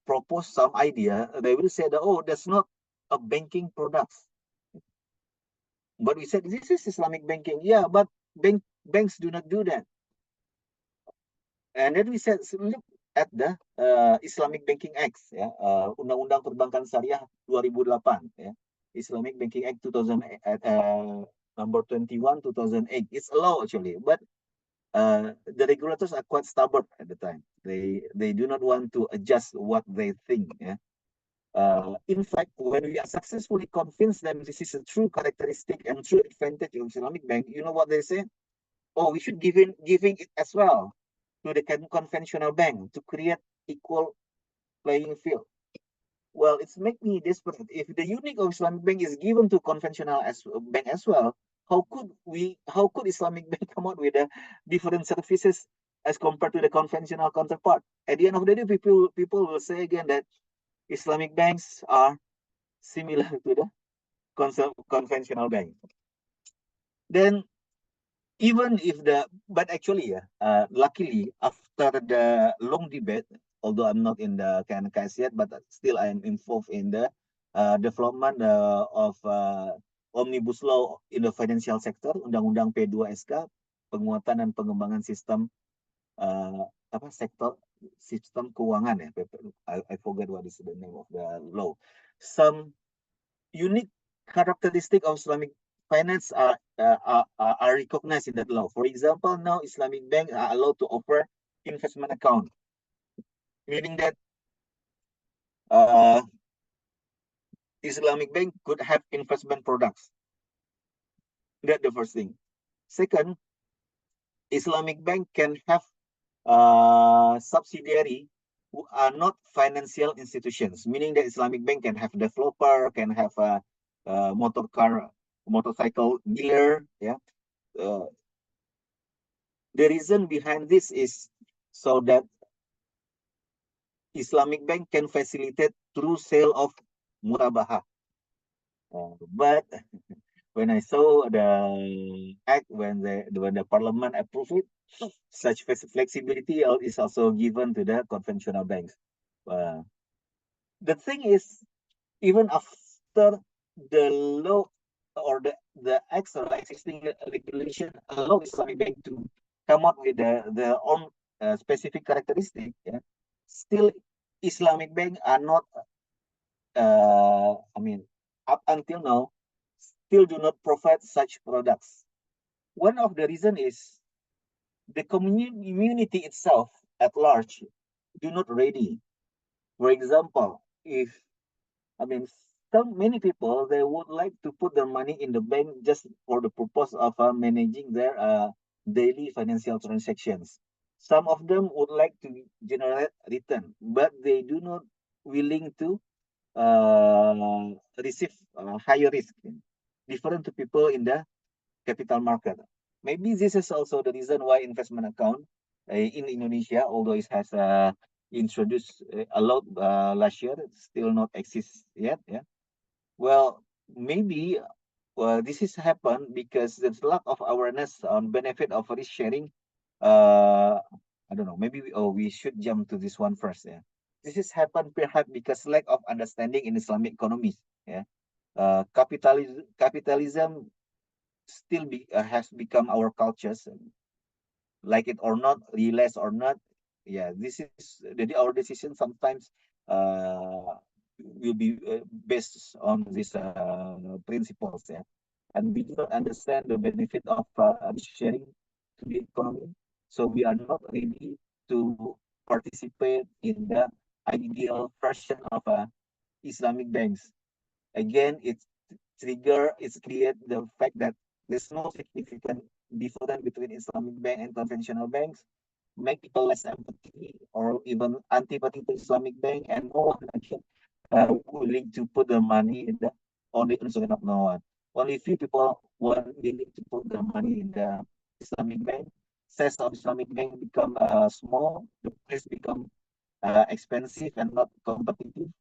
[SPEAKER 2] propose some idea, they will say that, oh, that's not a banking product. But we said, this is Islamic banking. Yeah, but banks do not do that. And then we said, so look at the Islamic Banking Act, ya, Undang-Undang Perbankan Syariah 2008, ya, Islamic Banking Act 2008, number 21, 2008. It's a law actually, but the regulators are quite stubborn at the time. They do not want to adjust what they think. Yeah. In fact, when we are successfully convinced them this is a true characteristic and true advantage of Islamic bank, you know what they say? Oh, we should giving it as well to the conventional bank to create equal playing field. Well, it's make me desperate. If the unique of Islamic bank is given to conventional bank as well, how could Islamic bank come out with a different services as compared to the conventional counterpart? At the end of the day, people will say again that Islamic banks are similar to the conventional bank. Then even if but actually, luckily, after the long debate, although I'm not in the KNKS yet, but still I am involved in the development of Omnibus Law in the financial sector, Undang-Undang P2SK, penguatan dan pengembangan sistem sektor sistem keuangan ya. I forget what is the name of the law. Some unique characteristic of Islamic finance are recognized in that law. For example, now Islamic banks are allowed to offer investment account, meaning that Islamic bank could have investment products. That's the first thing. Second, Islamic bank can have subsidiary who are not financial institutions, meaning that Islamic bank can have developer, can have a motorcycle dealer, yeah. The reason behind this is so that Islamic bank can facilitate through sale of murabaha. But when I saw the act, when the parliament approved it, such flexibility is also given to the conventional banks. The thing is, even after the law or the acts or existing regulation allow Islamic bank to come up with their own specific characteristic, yeah, still Islamic bank are not, up until now, still do not provide such products. One of the reason is the community itself at large do not ready. For example, if many people, they would like to put their money in the bank just for the purpose of managing their daily financial transactions. Some of them would like to generate return, but they do not willing to receive higher risk, different to people in the capital market. Maybe this is also the reason why investment account in Indonesia, although it has introduced a lot last year, still not exist yet. Yeah. Well, maybe this has happened because there's lack of awareness on benefit of risk sharing. I don't know. Maybe we should jump to this one first. Yeah. This has happened perhaps because lack of understanding in Islamic economies. Yeah. Capitalism still has become our cultures, like it or not, realize or not. Yeah, this is our decision sometimes will be based on these principles. Yeah, and we do not understand the benefit of sharing to the economy, so we are not ready to participate in the ideal version of Islamic banks. Again, it's create the fact that there's no significant difference between Islamic bank and conventional banks, make people less empathy or even antipathy to Islamic bank, and no one again willing to put their money in the only of no one. Only few people were willing to put their money in the Islamic bank. Size of Islamic bank become small, the price become expensive and not competitive.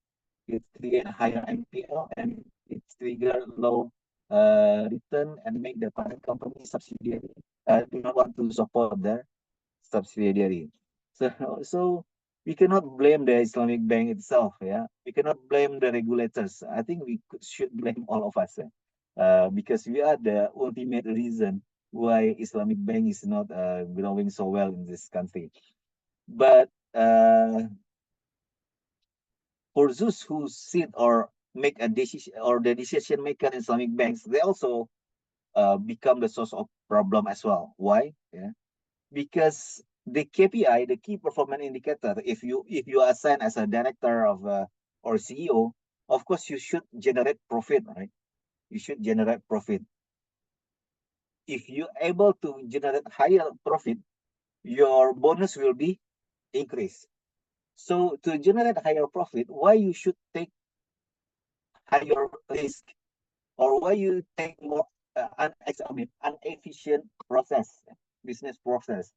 [SPEAKER 2] It create higher MPL and it trigger low return and make the parent company subsidiary do not want to support their subsidiary. So so we cannot blame the Islamic Bank itself. Yeah, we cannot blame the regulators. I think should blame all of us, because we are the ultimate reason why Islamic Bank is not growing so well in this country. But for those who sit or make a decision or the decision maker in Islamic banks, they also become the source of problem as well. Why? Yeah, because the KPI, the key performance indicator, if you are assigned as a director of or CEO, of course you should generate profit, right? You should generate profit. If you're able to generate higher profit, your bonus will be increased. So to generate higher profit, why you should take higher risk, or why you take more inefficient business process?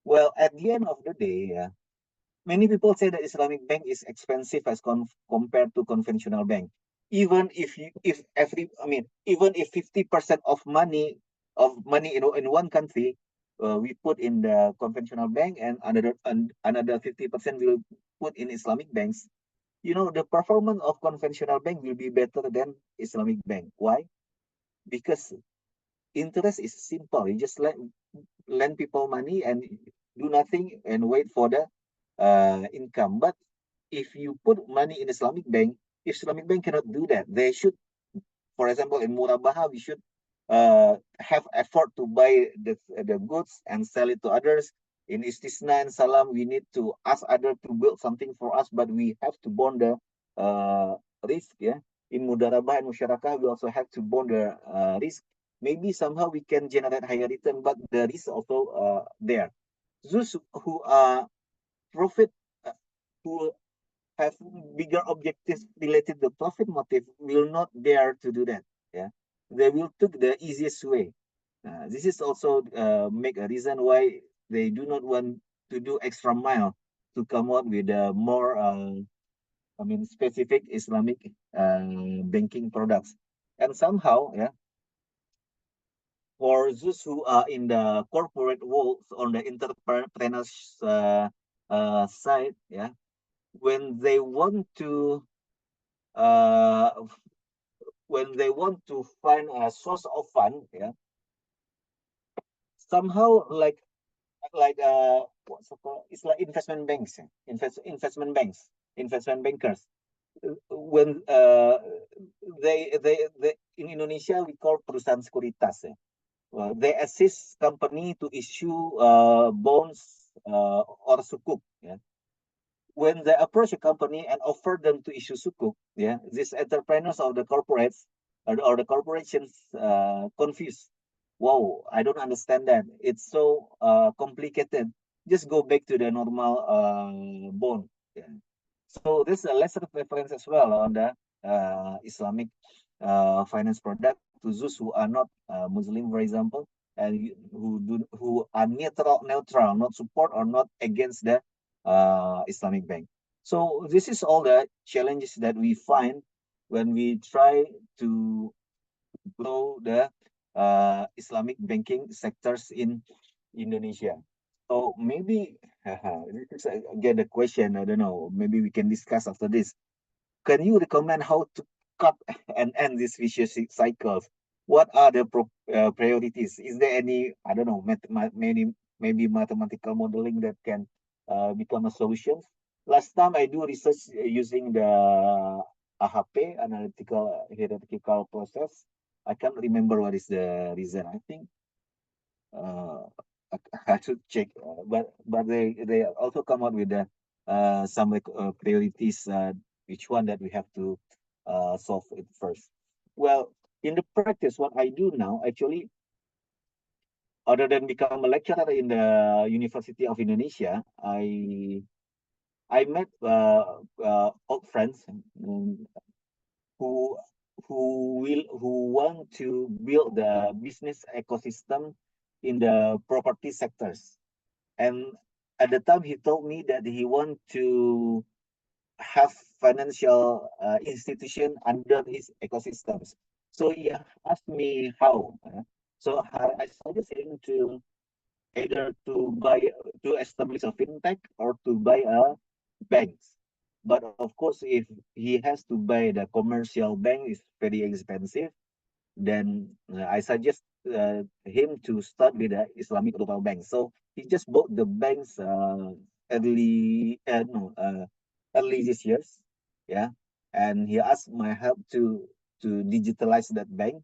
[SPEAKER 2] Well, at the end of the day, many people say that Islamic bank is expensive as compared to conventional bank. Even even if 50% of money in one country we put in the conventional bank, and another 50% will put in Islamic banks, the performance of conventional bank will be better than Islamic bank. Why? Because interest is simple. You just lend people money and do nothing and wait for the income. But if you put money in Islamic bank cannot do that. They should, for example, in Murabaha, we should have effort to buy the goods and sell it to others. In Istisna and Salam, we need to ask others to build something for us, but we have to bond the risk. Yeah. In Mudarabah and Musyarakah, we also have to bond the risk. Maybe somehow we can generate higher return, but the risk also there. Those who are profit, who have bigger objectives related to profit motive, will not dare to do that. Yeah, they will take the easiest way. This is also make a reason why they do not want to do extra mile to come up with a more specific Islamic banking products. And somehow, yeah, for those who are in the corporate world, on the entrepreneurs side, yeah, when they want to uh, find a source of fund, yeah, somehow what's it called? It's like investment banks, investment bankers. When they in Indonesia we call perusahaan sekuritas. They assist company to issue bonds or sukuk. Yeah. When they approach a company and offer them to issue sukuk, yeah, these entrepreneurs or the corporates or the corporations confused. Wow, I don't understand that. It's so complicated. Just go back to the normal bond. Yeah. So there's a lesser preference as well on the Islamic finance product to those who are not Muslim, for example, and who are neutral, not support or not against the Islamic Bank. So this is all the challenges that we find when we try to grow the Islamic banking sectors in Indonesia. So maybe this is again a question. I don't know. Maybe we can discuss after this. Can you recommend how to cut and end these vicious cycles? What are the priorities? Is there any, I don't know, maybe mathematical modeling that can become a solution? Last time I do research using the AHP, analytical hierarchical process. I can't remember what is the reason. I think uh, I should check, but they also come out with the some priorities, which one that we have to solve it first. Well, in the practice, what I do now actually, other than become a lecturer in the University of Indonesia, I met old friends who who want to build the business ecosystem in the property sectors. And at the time, he told me that he want to have financial institution under his ecosystems. So he asked me how. So I suggested him to either to establish a fintech or to buy a banks. But of course, if he has to buy the commercial bank, is very expensive. Then I suggest him to start with the Islamic Global Bank. So he just bought the banks early, no, early this years, yeah. And he asked my help to digitalize that bank.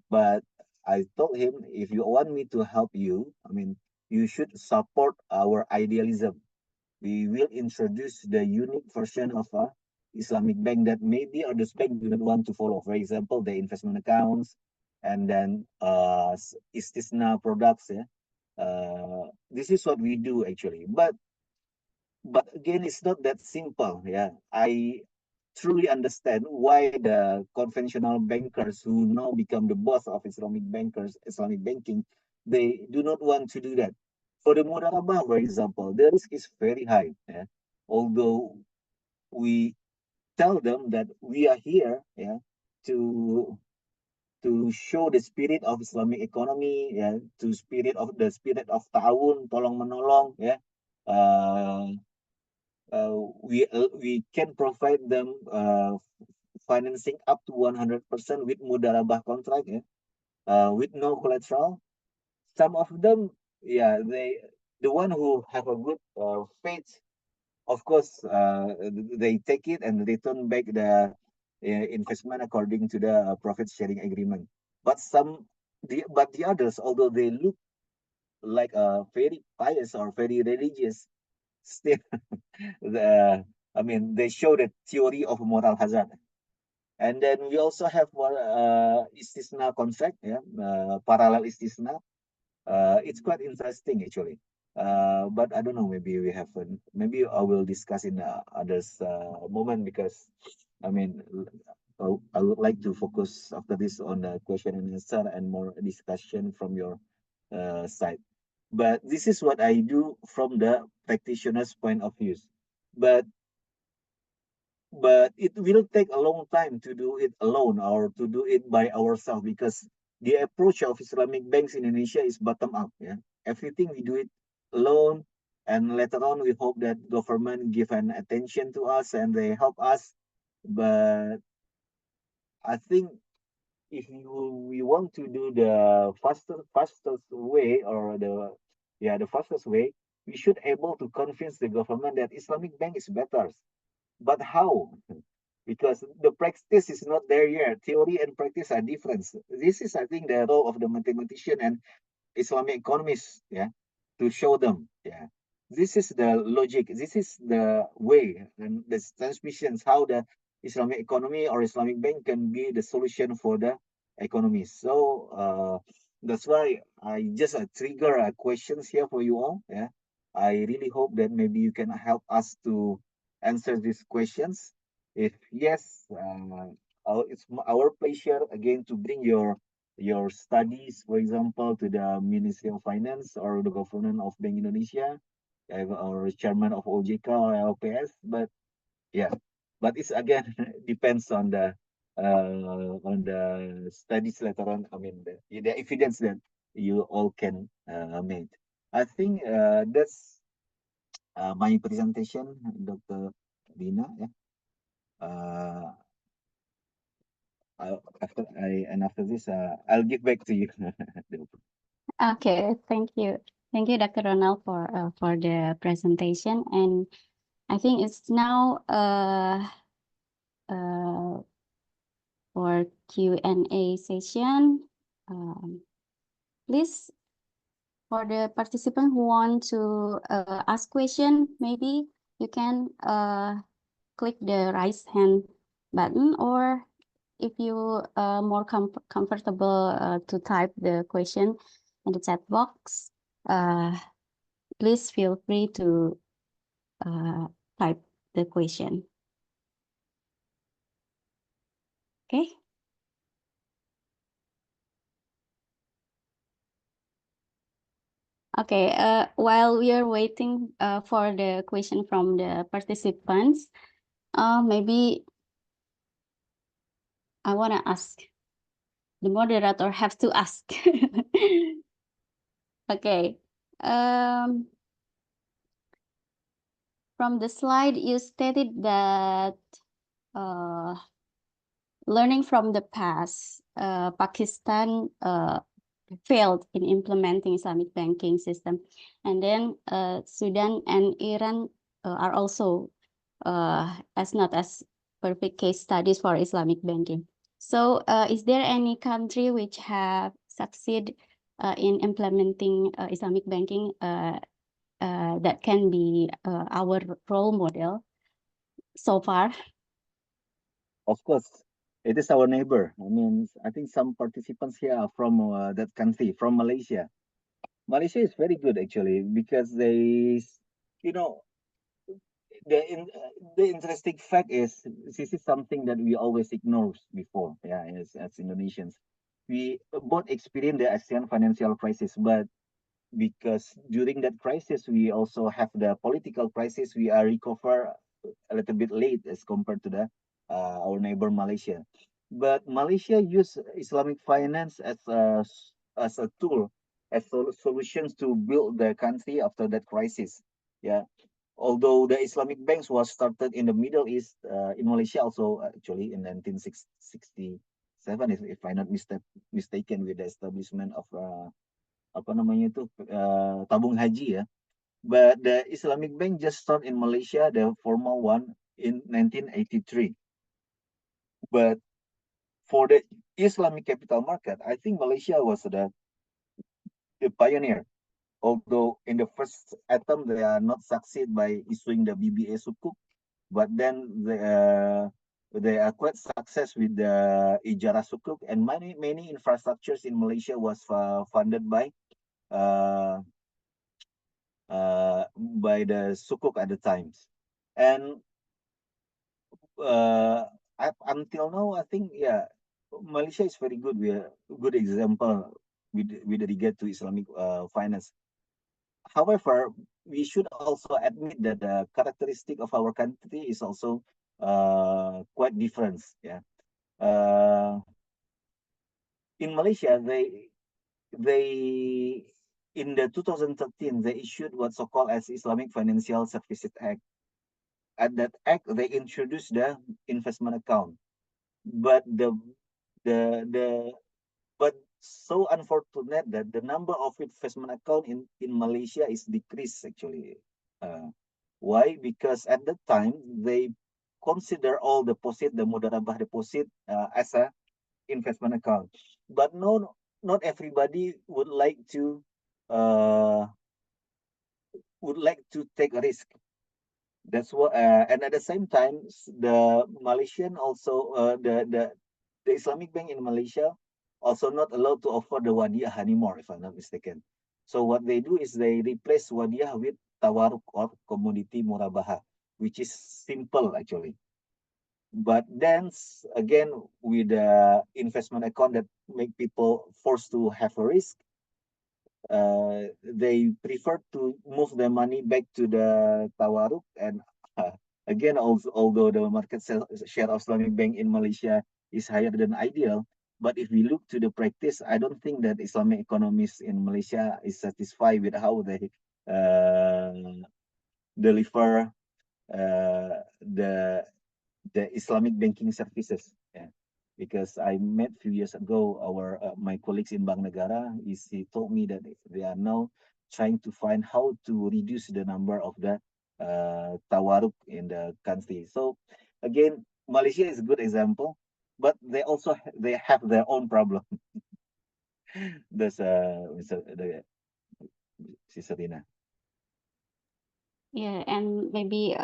[SPEAKER 2] But I told him, if you want me to help you, I mean, you should support our idealism. We will introduce the unique version of a Islamic bank that maybe others bank do not want to follow. For example, the investment accounts and then istisna products. Yeah, this is what we do actually. But again, it's not that simple. Yeah, I truly understand why the conventional bankers who now become the boss of Islamic bankers, Islamic banking, they do not want to do that. For the Murarabah, for example, the risk is very high. Yeah? Although we tell them that we are here, yeah, to show the spirit of Islamic economy, yeah, to spirit of ta'awun, tolong menolong, yeah. Uh, we can provide them financing up to 100% with mudarabah contract, yeah, with no collateral. Some of them, yeah, the one who have a good faith, of course, they take it and return back the investment according to the profit sharing agreement. But the others, although they look like very pious or very religious, still the I mean they show the theory of moral hazard. And then we also have one istisna contract, yeah, parallel istisna. It's quite interesting actually. But I don't know. Maybe we have maybe I will discuss in others moment, because I mean I would like to focus after this on the question and answer and more discussion from your side. But this is what I do from the practitioner's point of view. But it will take a long time to do it alone or to do it by ourselves, because the approach of Islamic banks in Indonesia is bottom up. Yeah, everything we do it alone, and later on we hope that government give an attention to us and they help us. But I think if we want to do the fastest way, or the fastest way, we should able to convince the government that Islamic bank is better. But how? Because the practice is not there yet. Theory and practice are different. This is, I think, the role of the mathematician and Islamic economists, yeah, to show them, yeah. This is the logic. This is the way and the transmissions how the Islamic economy or Islamic bank can be the solution for the economy. So that's why I just trigger questions here for you all. Yeah, I really hope that maybe you can help us to answer these questions. If yes, it's our pleasure again to bring your studies, for example, to the Ministry of Finance or the government of Bank Indonesia. or chairman of OJK or LPS, but yeah, but it's again depends on the studies later on. I mean, the evidence that you all can make. I think that's my presentation, Dr. Dina. Yeah. After this, I'll give back to you.
[SPEAKER 1] Okay, thank you, Dr. Ronald, for the presentation. And I think it's now for Q&A session. Please, for the participant who want to ask question, maybe you can click the raise hand button, or if you more comfortable to type the question in the chat box, please feel free to type the question. Okay. Okay, while we are waiting for the question from the participants, maybe I want to ask, the moderator have to ask. Okay. From the slide, you stated that learning from the past, Pakistan failed in implementing Islamic banking system. And then Sudan and Iran are also not as perfect case studies for Islamic banking. So is there any country which have succeed in implementing Islamic banking that can be our role model so far?
[SPEAKER 2] Of course, it is our neighbor. I mean, I think some participants here are from that country, from Malaysia. Malaysia is very good actually because you know, the interesting fact is this is something that we always ignore before. Yeah, as Indonesians, we both experienced the ASEAN financial crisis, but because during that crisis we also have the political crisis, we are recover a little bit late as compared to the our neighbor Malaysia. But Malaysia use Islamic finance as a tool, as solutions to build the country after that crisis. Yeah, although the Islamic banks was started in the Middle East, in Malaysia also actually in 1967, if I'm not mistaken, with the establishment of apa namanya itu tabung haji ya. But the Islamic bank just started in Malaysia, the formal one in 1983. But for the Islamic capital market, I think Malaysia was the pioneer. Although in the first attempt they are not succeed by issuing the BBA Sukuk, but then they are quite success with the Ijara Sukuk, and many infrastructures in Malaysia was funded by the Sukuk at the times. And until now, I think, yeah, Malaysia is very good. We are a good example with regard to Islamic finance. However, we should also admit that the characteristic of our country is also quite different. Yeah. In Malaysia, they in the 2013 they issued what's so called as Islamic Financial Services Act. At that act, they introduced the investment account, but but so unfortunate that the number of investment account in Malaysia is decreased actually. Why? Because at that time they consider all deposit, the mudarabah deposit, as a investment account, but not everybody uh, would like to take a risk. That's what, and at the same time, the Malaysian also, the Islamic bank in Malaysia also not allowed to offer the wadiyah anymore, if I'm not mistaken. So what they do is they replace wadiyah with tawaruk or commodity murabaha, which is simple actually. But then again, with the investment account that make people forced to have a risk, they prefer to move their money back to the Tawaruk. And again, also, although the market share of Islamic Bank in Malaysia is higher than ideal, but if we look to the practice, I don't think that Islamic economists in Malaysia is satisfied with how they deliver the Islamic banking services. Yeah. Because I met few years ago my colleagues in Bank Negara. He told me that they are now trying to find how to reduce the number of the tawaruk in the country. So again, Malaysia is a good example, but they also they have their own problem. That's Sister Dina.
[SPEAKER 1] Yeah, and maybe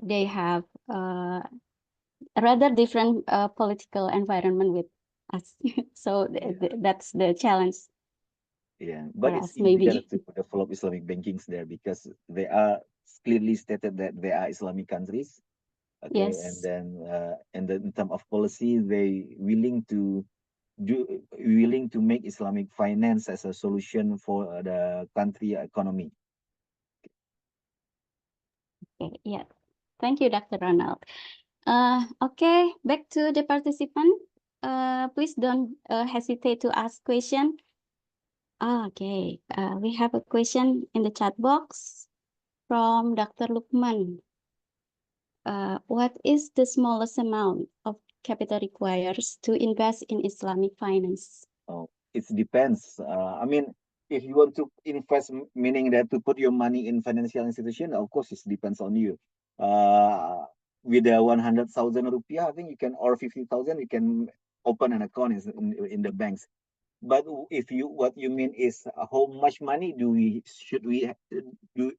[SPEAKER 1] they have a rather different political environment with us. So that's the challenge
[SPEAKER 2] Yeah,
[SPEAKER 1] for
[SPEAKER 2] but it's
[SPEAKER 1] us,
[SPEAKER 2] easier
[SPEAKER 1] maybe.
[SPEAKER 2] to develop Islamic bankings there because they are clearly stated that they are Islamic countries. Okay,
[SPEAKER 1] Yes.
[SPEAKER 2] and then in terms of policy, they willing to make Islamic finance as a solution for the country economy.
[SPEAKER 1] Okay, yeah. Thank you, Dr. Ronald. Okay, back to the participant. Please don't hesitate to ask question. Okay, we have a question in the chat box from Dr. Lukman. What is the smallest amount of capital requires to invest in Islamic finance?
[SPEAKER 2] Oh, it depends. I mean, if you want to invest, meaning that to put your money in financial institution, of course, it depends on you. With the 100,000 rupiah, I think you can, or 50,000, you can open an account in the banks. But if you what you mean is how much money should we do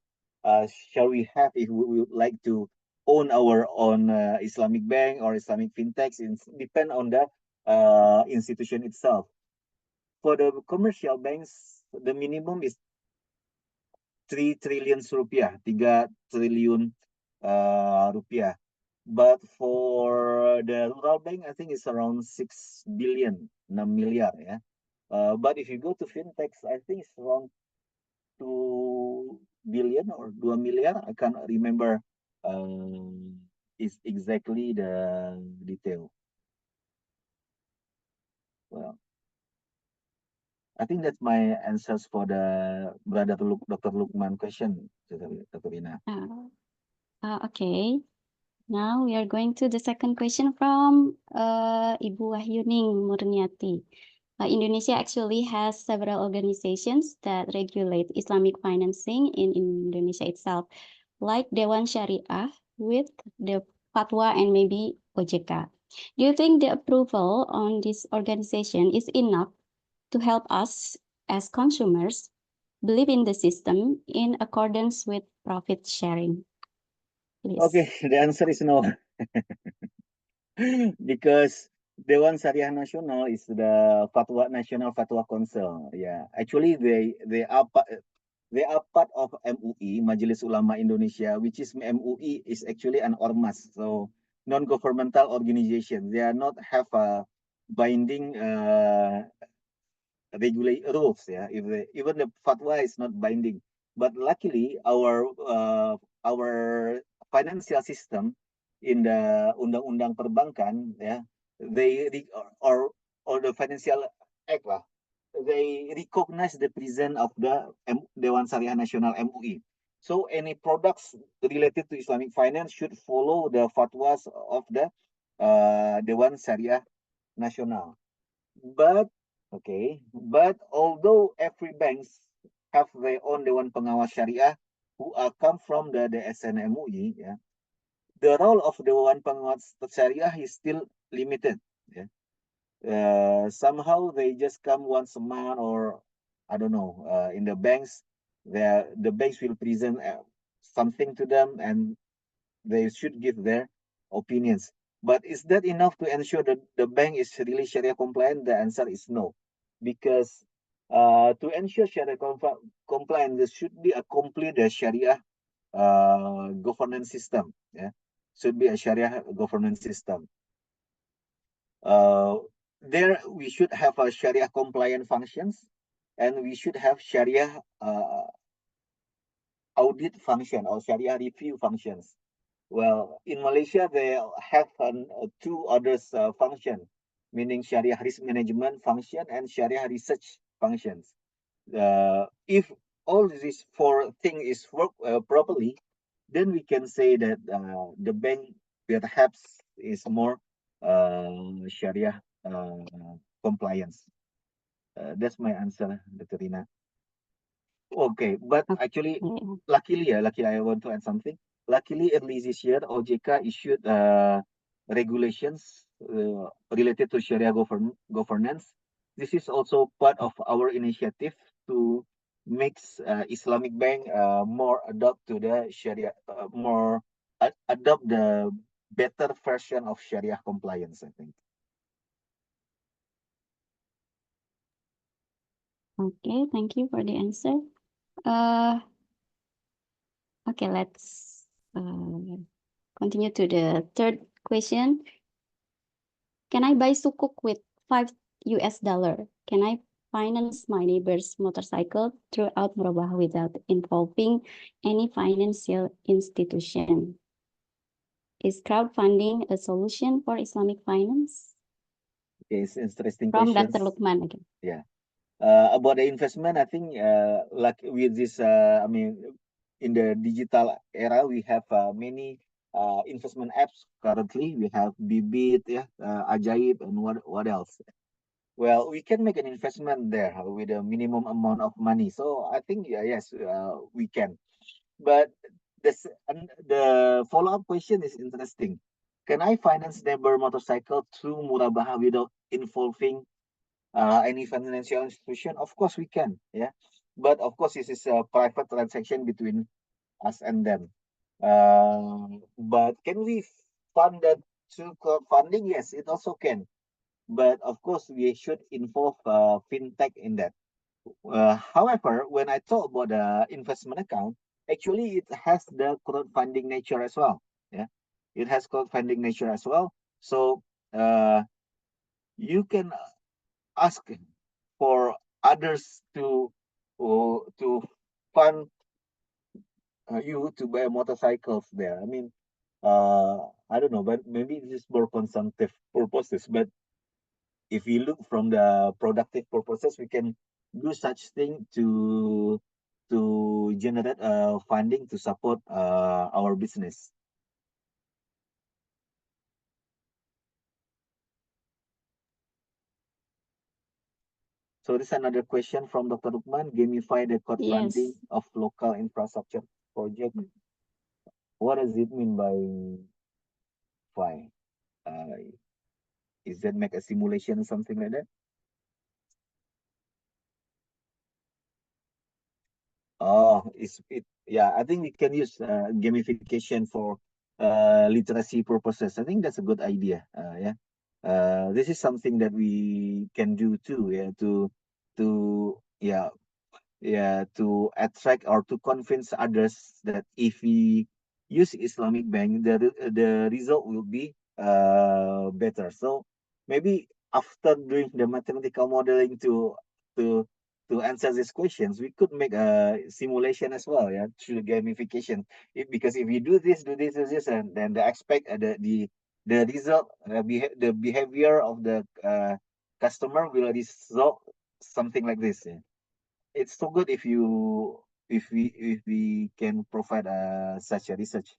[SPEAKER 2] shall we have if we would like to own our own Islamic bank or Islamic fintechs? It depend on the institution itself. For the commercial banks, the minimum is 3 trillion rupiah, 3 triliun rupiah. But for the rural bank, I think it's around 6 billion, 6 miliar, yeah. But if you go to fintechs, I think it's around 2 billion or 2 miliar. I can't remember is exactly the detail. Well, I think that's my answers for the Dr. Lukman question, Dr. Rina.
[SPEAKER 1] Okay. Now we are going to the second question from Ibu Wahyuning Murniati. Indonesia actually has several organizations that regulate Islamic financing in Indonesia itself, like Dewan Syariah with the fatwa and maybe OJK. Do you think the approval on this organization is enough to help us as consumers believe in the system in accordance with profit sharing? Please.
[SPEAKER 2] Okay, the answer is no. Because Dewan Syariah Nasional is the National Fatwa Council. Yeah, actually they are part of MUI, Majelis Ulama Indonesia, which is MUI is actually an ormas, so non-governmental organization. They are not have a binding regulate rules. Yeah, even the fatwa is not binding. But luckily, our financial system in the Undang-Undang Perbankan, yeah, they or the Financial Act lah, they recognize the presence of the Dewan Syariah Nasional MUI. So any products related to Islamic finance should follow the fatwas of the Dewan Syariah Nasional. But although every banks have their own Dewan Pengawas Syariah who are come from the DSN MUI, yeah, the role of Dewan Pengawas Syariah is still limited. Yeah. Somehow they just come once a month, or I don't know. In the banks, the banks will present something to them, and they should give their opinions. But is that enough to ensure that the bank is really Sharia compliant? The answer is no, because to ensure Sharia compliant, there should be a complete Sharia governance system. Yeah, should be a Sharia governance system. There we should have a Sharia compliant functions. and we should have Sharia audit function or Sharia review functions. Well, in Malaysia, they have two others function, meaning Sharia risk management function and Sharia research functions. If all these four things is work properly, then we can say that the bank perhaps is more Sharia compliance. That's my answer, Dr. Rina. Okay, but actually,
[SPEAKER 1] Okay.
[SPEAKER 2] luckily, I want to add something. Luckily, early this year, OJK issued regulations related to Sharia governance. This is also part of our initiative to make Islamic bank more adopt to the Sharia, more adopt the better version of Sharia compliance, I think.
[SPEAKER 1] Okay, thank you for the answer. Uh, okay, let's continue to the third question. Can I buy sukuk with $5? Can I finance my neighbor's motorcycle throughout Murabah without involving any financial institution? Is crowdfunding a solution for Islamic finance?
[SPEAKER 2] Okay, it's interesting
[SPEAKER 1] From
[SPEAKER 2] questions.
[SPEAKER 1] Dr. Lukman again.
[SPEAKER 2] Yeah. About the investment, I think like with this, I mean, in the digital era, we have many investment apps currently. We have Bibit, yeah, Ajaib, and what else? Well, we can make an investment there with a minimum amount of money. So I think yes, we can. But the follow-up question is interesting. Can I finance neighbor motorcycle through Murabaha without involving any financial institution? Of course we can, yeah. But of course this is a private transaction between us and them. But can we fund that through crowdfunding? Yes, it also can. But of course we should involve fintech in that. However, when I talk about the investment account, actually it has the crowdfunding nature as well. Yeah, it has crowdfunding nature as well. So you can ask for others to fund you to buy motorcycles there. I mean, I don't know, but maybe this is for consumptive purposes. But if we look from the productive purposes, we can do such thing to generate funding to support our business. So this is another question from Dr. Lukman. Gamify the crowdfunding
[SPEAKER 1] Yes.
[SPEAKER 2] of local infrastructure project. What does it mean by why? Is that make a simulation or something like that? Oh, yeah, I think we can use gamification for literacy purposes. I think that's a good idea. Yeah. This is something that we can do too, yeah, to to attract or to convince others that if we use Islamic bank, the result will be better. So maybe after doing the mathematical modeling to to answer these questions, we could make a simulation as well, yeah, through gamification. Because if we do this, and then the expect the result, the behavior of the customer will result something like this. Yeah. It's so good if we can provide such a research.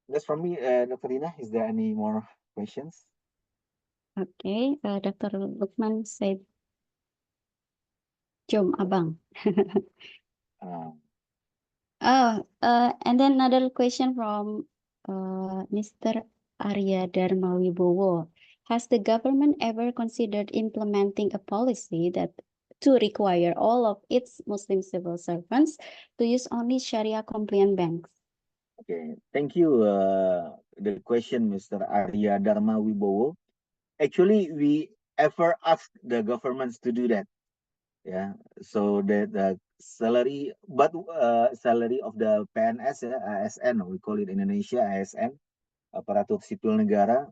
[SPEAKER 2] That's from me, Dr. Rina. Is there any more questions?
[SPEAKER 1] Okay, Dr. Lukman said, Jom Abang.
[SPEAKER 2] Uh,
[SPEAKER 1] And then another question from Mr. Arya Dharma Wibowo. Has the government ever considered implementing a policy that to require all of its Muslim civil servants to use only Sharia compliant banks?
[SPEAKER 2] okay, thank you. The question, Mr. Arya Dharma Wibowo. Actually, we ever asked the governments to do that. Yeah, so the salary, but salary of the PNS, ASN, we call it in Indonesia ASN, aparatur sipil negara.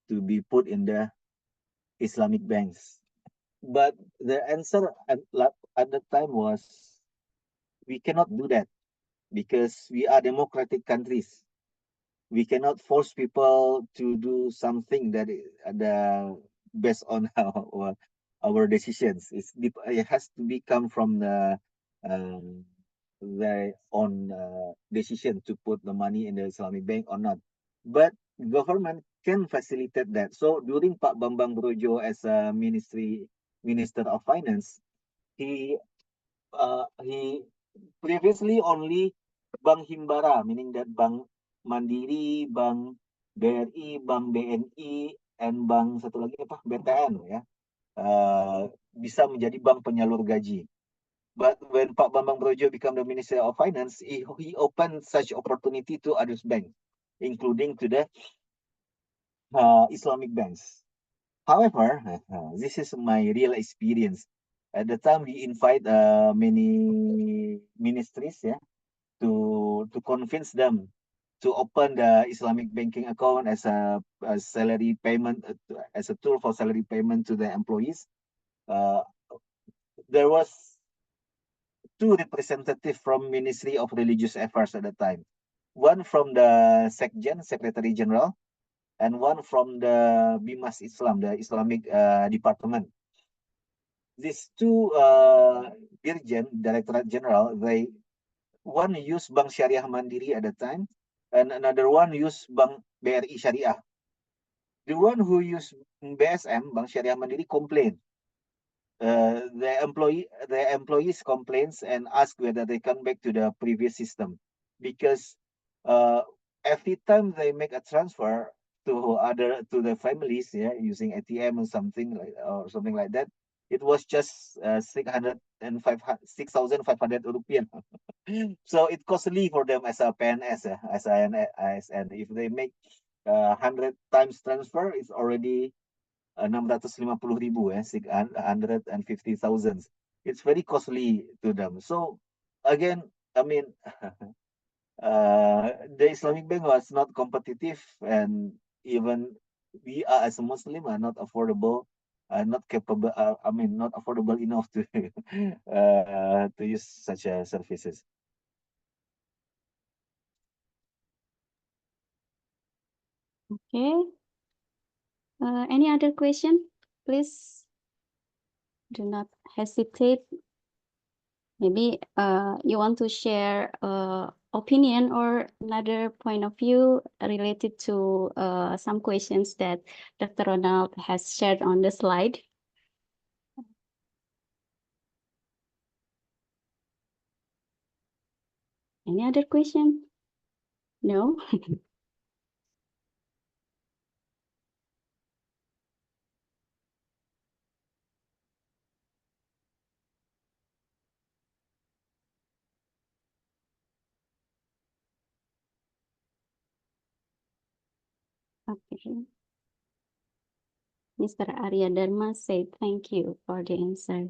[SPEAKER 2] to be put in the Islamic banks. But the answer at the time was, we cannot do that because we are democratic countries. We cannot force people to do something that the based on our decisions. It has to be come from um, their own decision to put the money in the Islamic bank or not. But government can facilitate that. So during Pak Bambang Brojo as a minister of finance, he previously only Bank Himbara, meaning that Bank Mandiri, Bank BRI, Bank BNI, and Bank satu lagi apa BTN ya, bisa menjadi bank penyalur gaji. But when Pak Bambang Brojo become the Minister of Finance, he opened such opportunity to others bank, including to the Islamic banks. However, this is my real experience. At the time, we invite many ministries, yeah, to convince them to open the Islamic banking account as a salary payment, as a tool for salary payment to the employees. There was two representatives from Ministry of Religious Affairs at the time. One from the Sekjen, Secretary General, and one from the Bimas Islam, the Islamic department. These two Dirjen, Directorate General, one used Bank Syariah Mandiri at the time, and another one used Bank BRI Syariah. The one who used BSM, Bank Syariah Mandiri, complained. The employees complains and ask whether they come back to the previous system, because every time they make a transfer to the families, yeah, using ATM or something like that, it was just 6,500 rupiah. So it costly for them as a PNS, as an ASN. If they make 100 times transfer, it's already 650,000 ya, 650,000. It's very costly to them. So again, I mean, the Islamic bank was not competitive, and even we are as a Muslim are not affordable, not capable. I mean, not affordable enough to use such services.
[SPEAKER 1] Okay. Any other question? Please do not hesitate. Maybe you want to share opinion or another point of view related to some questions that Dr. Ronald has shared on the slide. Any other question? No? Okay. Mr. Arya Dharma said thank you for the answer.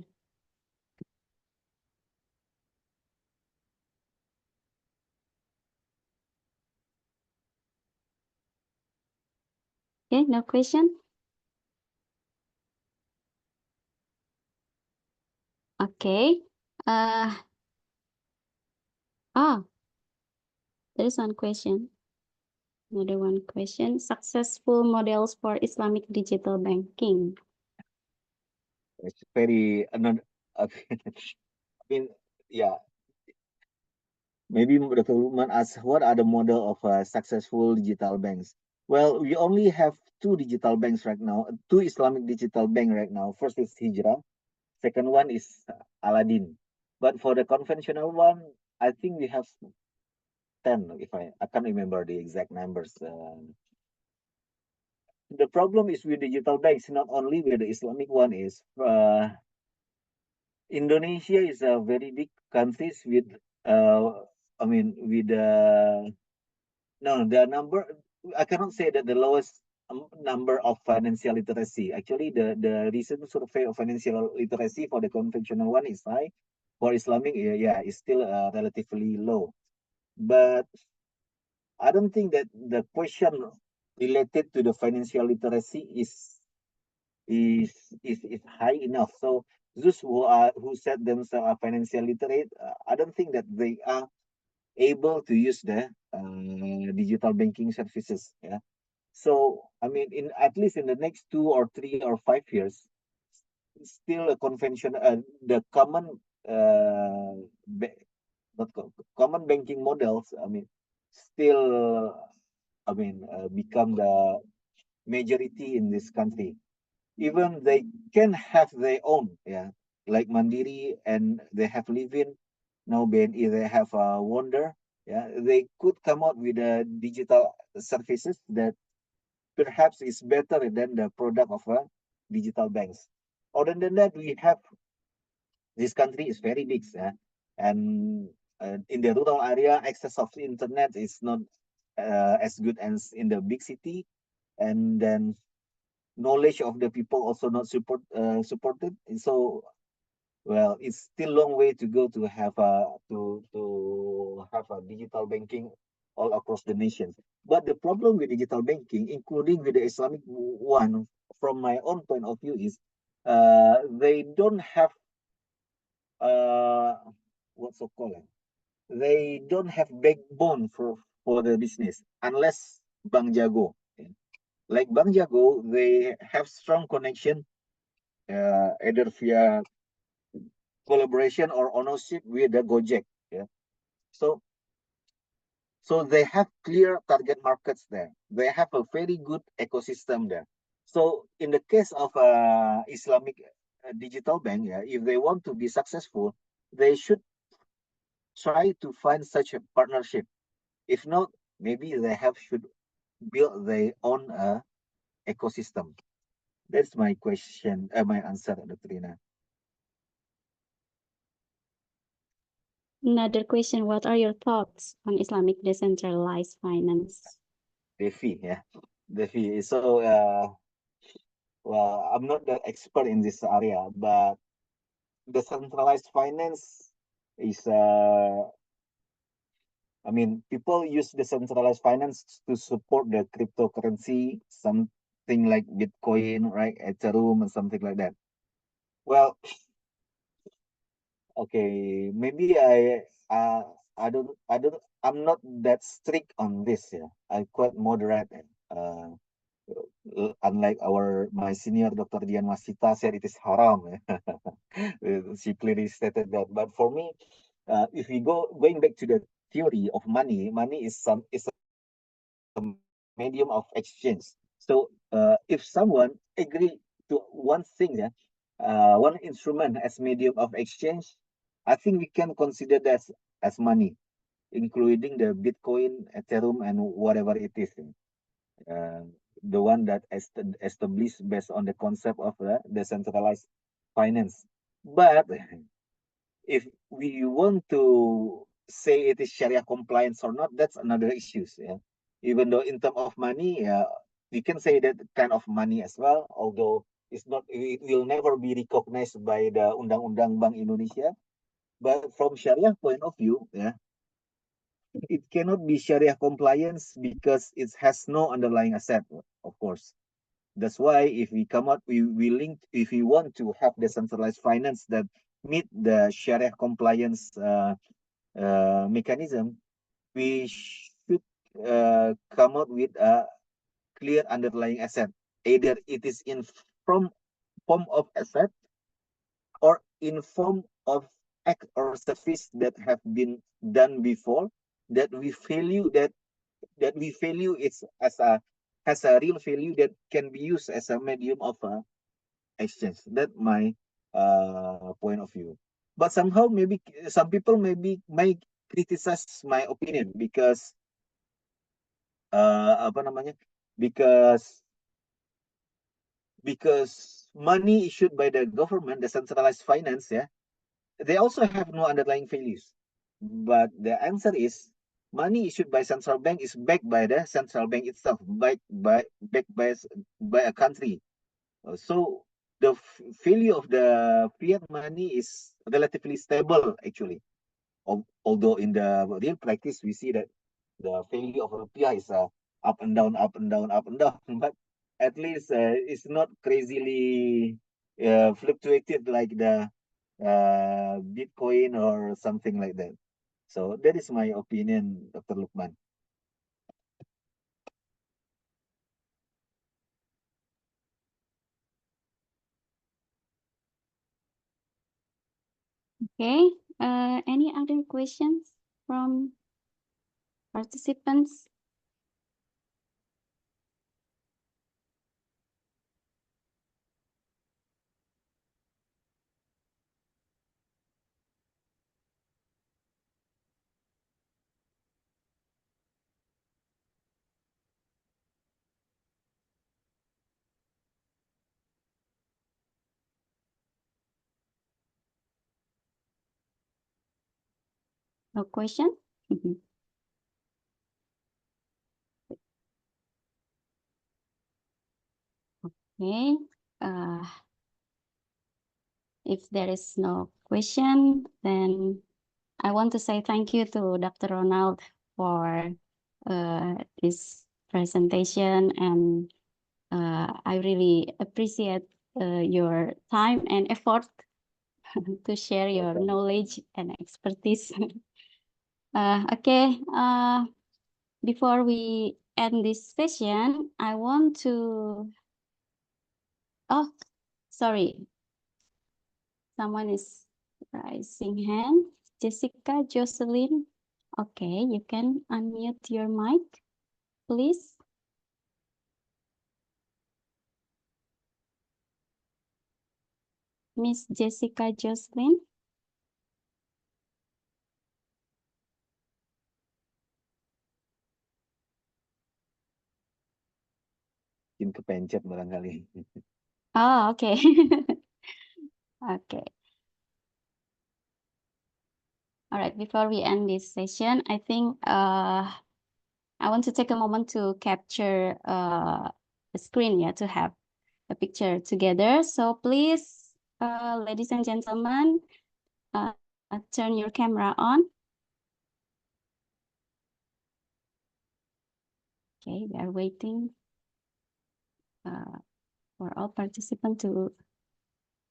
[SPEAKER 1] Okay, no question? Okay. There is one question. Another one question. Successful models for Islamic digital banking.
[SPEAKER 2] It's very another. I mean, yeah. Maybe Dr. Lukman asks, what are the model of successful digital banks? Well, we only have two digital banks right now, two Islamic digital bank right now. First is Hijrah, second one is Aladdin. But for the conventional one, I think we have 10, if I can't remember the exact numbers. The problem is with digital banks, not only with the Islamic one, is Indonesia is a very big country with, I mean, with no, the number, I cannot say that the lowest number of financial literacy. Actually, the recent survey of financial literacy for the conventional one is high. For Islamic, yeah, it's still relatively low. But I don't think that the question related to the financial literacy is high enough. So those who set themselves are financial literate, I don't think that they are able to use the digital banking services. Yeah. So I mean, in at least in the next 2 or 3 or 5 years, still a convention, the common ba- not common banking models. I mean, still, I mean, become the majority in this country. Even they can have their own, yeah, like Mandiri, and they have Livin. Now BNI, they have Wonder. Yeah, they could come out with digital services that perhaps is better than the product of digital banks. Other than that, we have this country is very big, and in the rural area, access of internet is not as good as in the big city, and then knowledge of the people also not supported. And so, well, it's still long way to go to have a digital banking all across the nation. But the problem with digital banking, including with the Islamic one, from my own point of view, is they don't have uh what's so called they don't have backbone for the business unless Bank Jago. Like Bank Jago, they have strong connection either via collaboration or ownership with the Gojek. Yeah. So so they have clear target markets there. They have a very good ecosystem there. So in the case of Islamic digital bank, yeah, if they want to be successful, they should try to find such a partnership. If not, maybe they have should build their own ecosystem. That's my question, my answer, Dr. Rina.
[SPEAKER 1] Another question, what are your thoughts on Islamic decentralized finance?
[SPEAKER 2] Defi, yeah. Defi. So, well, I'm not the expert in this area, but decentralized finance is, I mean, people use decentralized finance to support the cryptocurrency, something like Bitcoin, right? Ethereum, and something like that. Well, okay, maybe I'm not that strict on this. Yeah, I quite moderate. Unlike my senior Dr. Dian Masita said it is haram. She clearly stated that. But for me, if we going back to the theory of money, money is a medium of exchange. So if someone agree to one thing, yeah, one instrument as medium of exchange, I think we can consider that as money, including the Bitcoin, Ethereum, and whatever it is. Uh, the one that established based on the concept of decentralized finance. But if we want to say it is Sharia compliance or not, that's another issue. Yeah. Even though in terms of money, we can say that kind of money as well, although it will never be recognized by the Undang-Undang Bank Indonesia. But from Sharia point of view, yeah, it cannot be Sharia compliance because it has no underlying asset, of course. That's why if we come up, we link, if we want to have decentralized finance that meet the Sharia compliance mechanism, we should come up with a clear underlying asset. Either it is in form of asset or in form of act or service that have been done before that we value it's as a has a real value that can be used as a medium of exchange. That my point of view. But somehow maybe some people may criticize my opinion because apa namanya? Because money issued by the government, the centralized finance, yeah, they also have no underlying values. But the answer is money issued by central bank is backed by the central bank itself, backed by a country. So the value of the fiat money is relatively stable, actually. Although in the real practice, we see that the value of rupiah is up and down, up and down, up and down. But at least it's not crazily fluctuated like the Bitcoin or something like that. So that is my opinion, Dr. Lukman.
[SPEAKER 1] Okay, any other questions from participants? No question? Okay, if there is no question, then I want to say thank you to Dr. Ronald for this presentation, and I really appreciate your time and effort to share your
[SPEAKER 2] Welcome.
[SPEAKER 1] knowledge and expertise. Okay, before we end this session, I want to, oh, sorry, someone is raising hand. Jessica Jocelyn. Okay, you can unmute your mic, please. Miss Jessica Jocelyn.
[SPEAKER 2] Mungkin kepencet barangkali.
[SPEAKER 1] Oh, okay. Okay. All right, before we end this session, I think I want to take a moment to capture the screen, yeah, to have a picture together. So please, ladies and gentlemen, turn your camera on. Okay, we are waiting for all participants to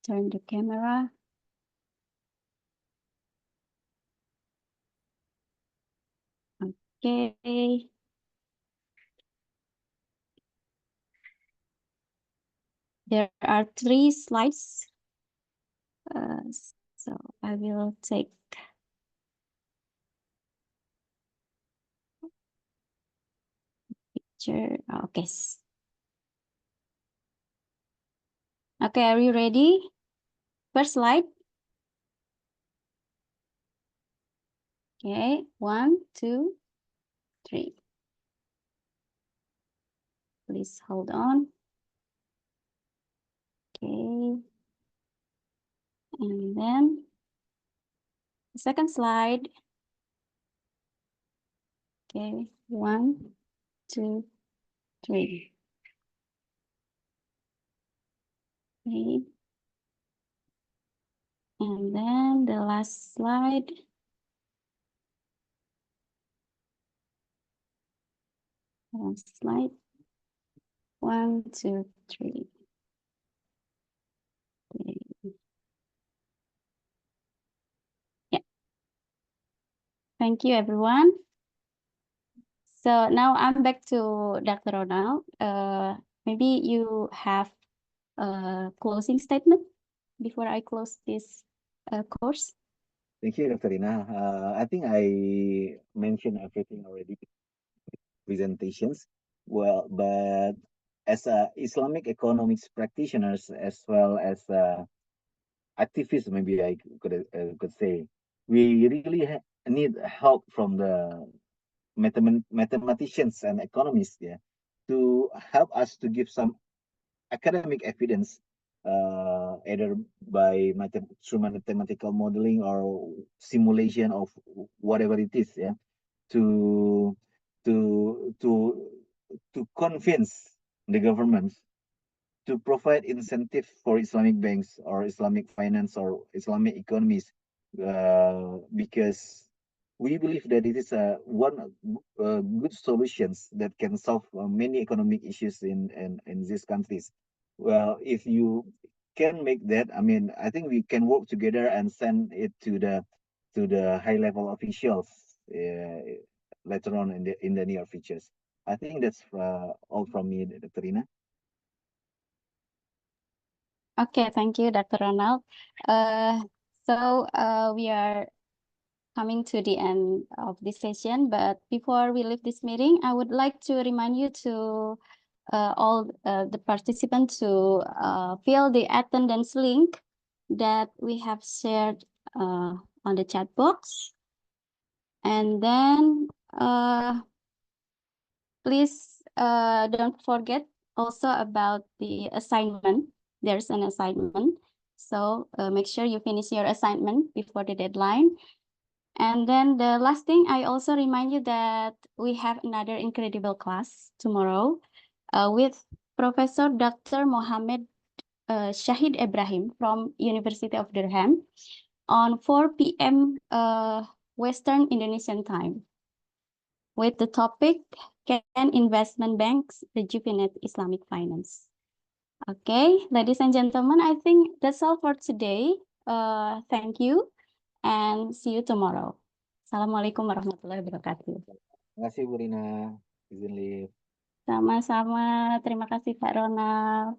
[SPEAKER 1] turn the camera. Okay. There are 3 slides. So I will take picture. Okay. Okay, are you ready? First slide. Okay, 1, 2, 3. Please hold on. Okay. And then the second slide. Okay, 1, 2, 3. Okay. And then the last slide. Last slide. 1, 2, 3. Okay. Yeah. Thank you, everyone. So now I'm back to Dr. Ronald. Maybe you have a closing statement before I close this course.
[SPEAKER 2] Thank you, Dr. Rina. I think I mentioned everything already in presentations. Well, but as Islamic economics practitioners as well as activists, maybe I could say, we really need help from the mathematicians and economists, yeah, to help us to give some academic evidence, either by through mathematical modeling or simulation of whatever it is, yeah, to to to to convince the government to provide incentive for Islamic banks or Islamic finance or Islamic economies, because we believe that it is one good solutions that can solve many economic issues in these countries. Well, if you can make that, I mean, I think we can work together and send it to the high level officials later on in the near futures. I think that's all from me, Dr. Rina.
[SPEAKER 1] Okay, thank you, Dr. Ronald. We are coming to the end of this session, but before we leave this meeting, I would like to remind you to all the participants to fill the attendance link that we have shared on the chat box. And then please don't forget also about the assignment. There's an assignment. So make sure you finish your assignment before the deadline. And then the last thing, I also remind you that we have another incredible class tomorrow with Professor Dr. Mohammed Shahid Ibrahim from University of Durham on 4 p.m. Western Indonesian time with the topic, Can Investment Banks Rejuvenate Islamic Finance? Okay, ladies and gentlemen, I think that's all for today. Thank you and see you tomorrow. Assalamualaikum warahmatullahi wabarakatuh.
[SPEAKER 2] Terima kasih Bu Rina. Izin live.
[SPEAKER 1] Sama-sama, terima kasih Pak Ronald.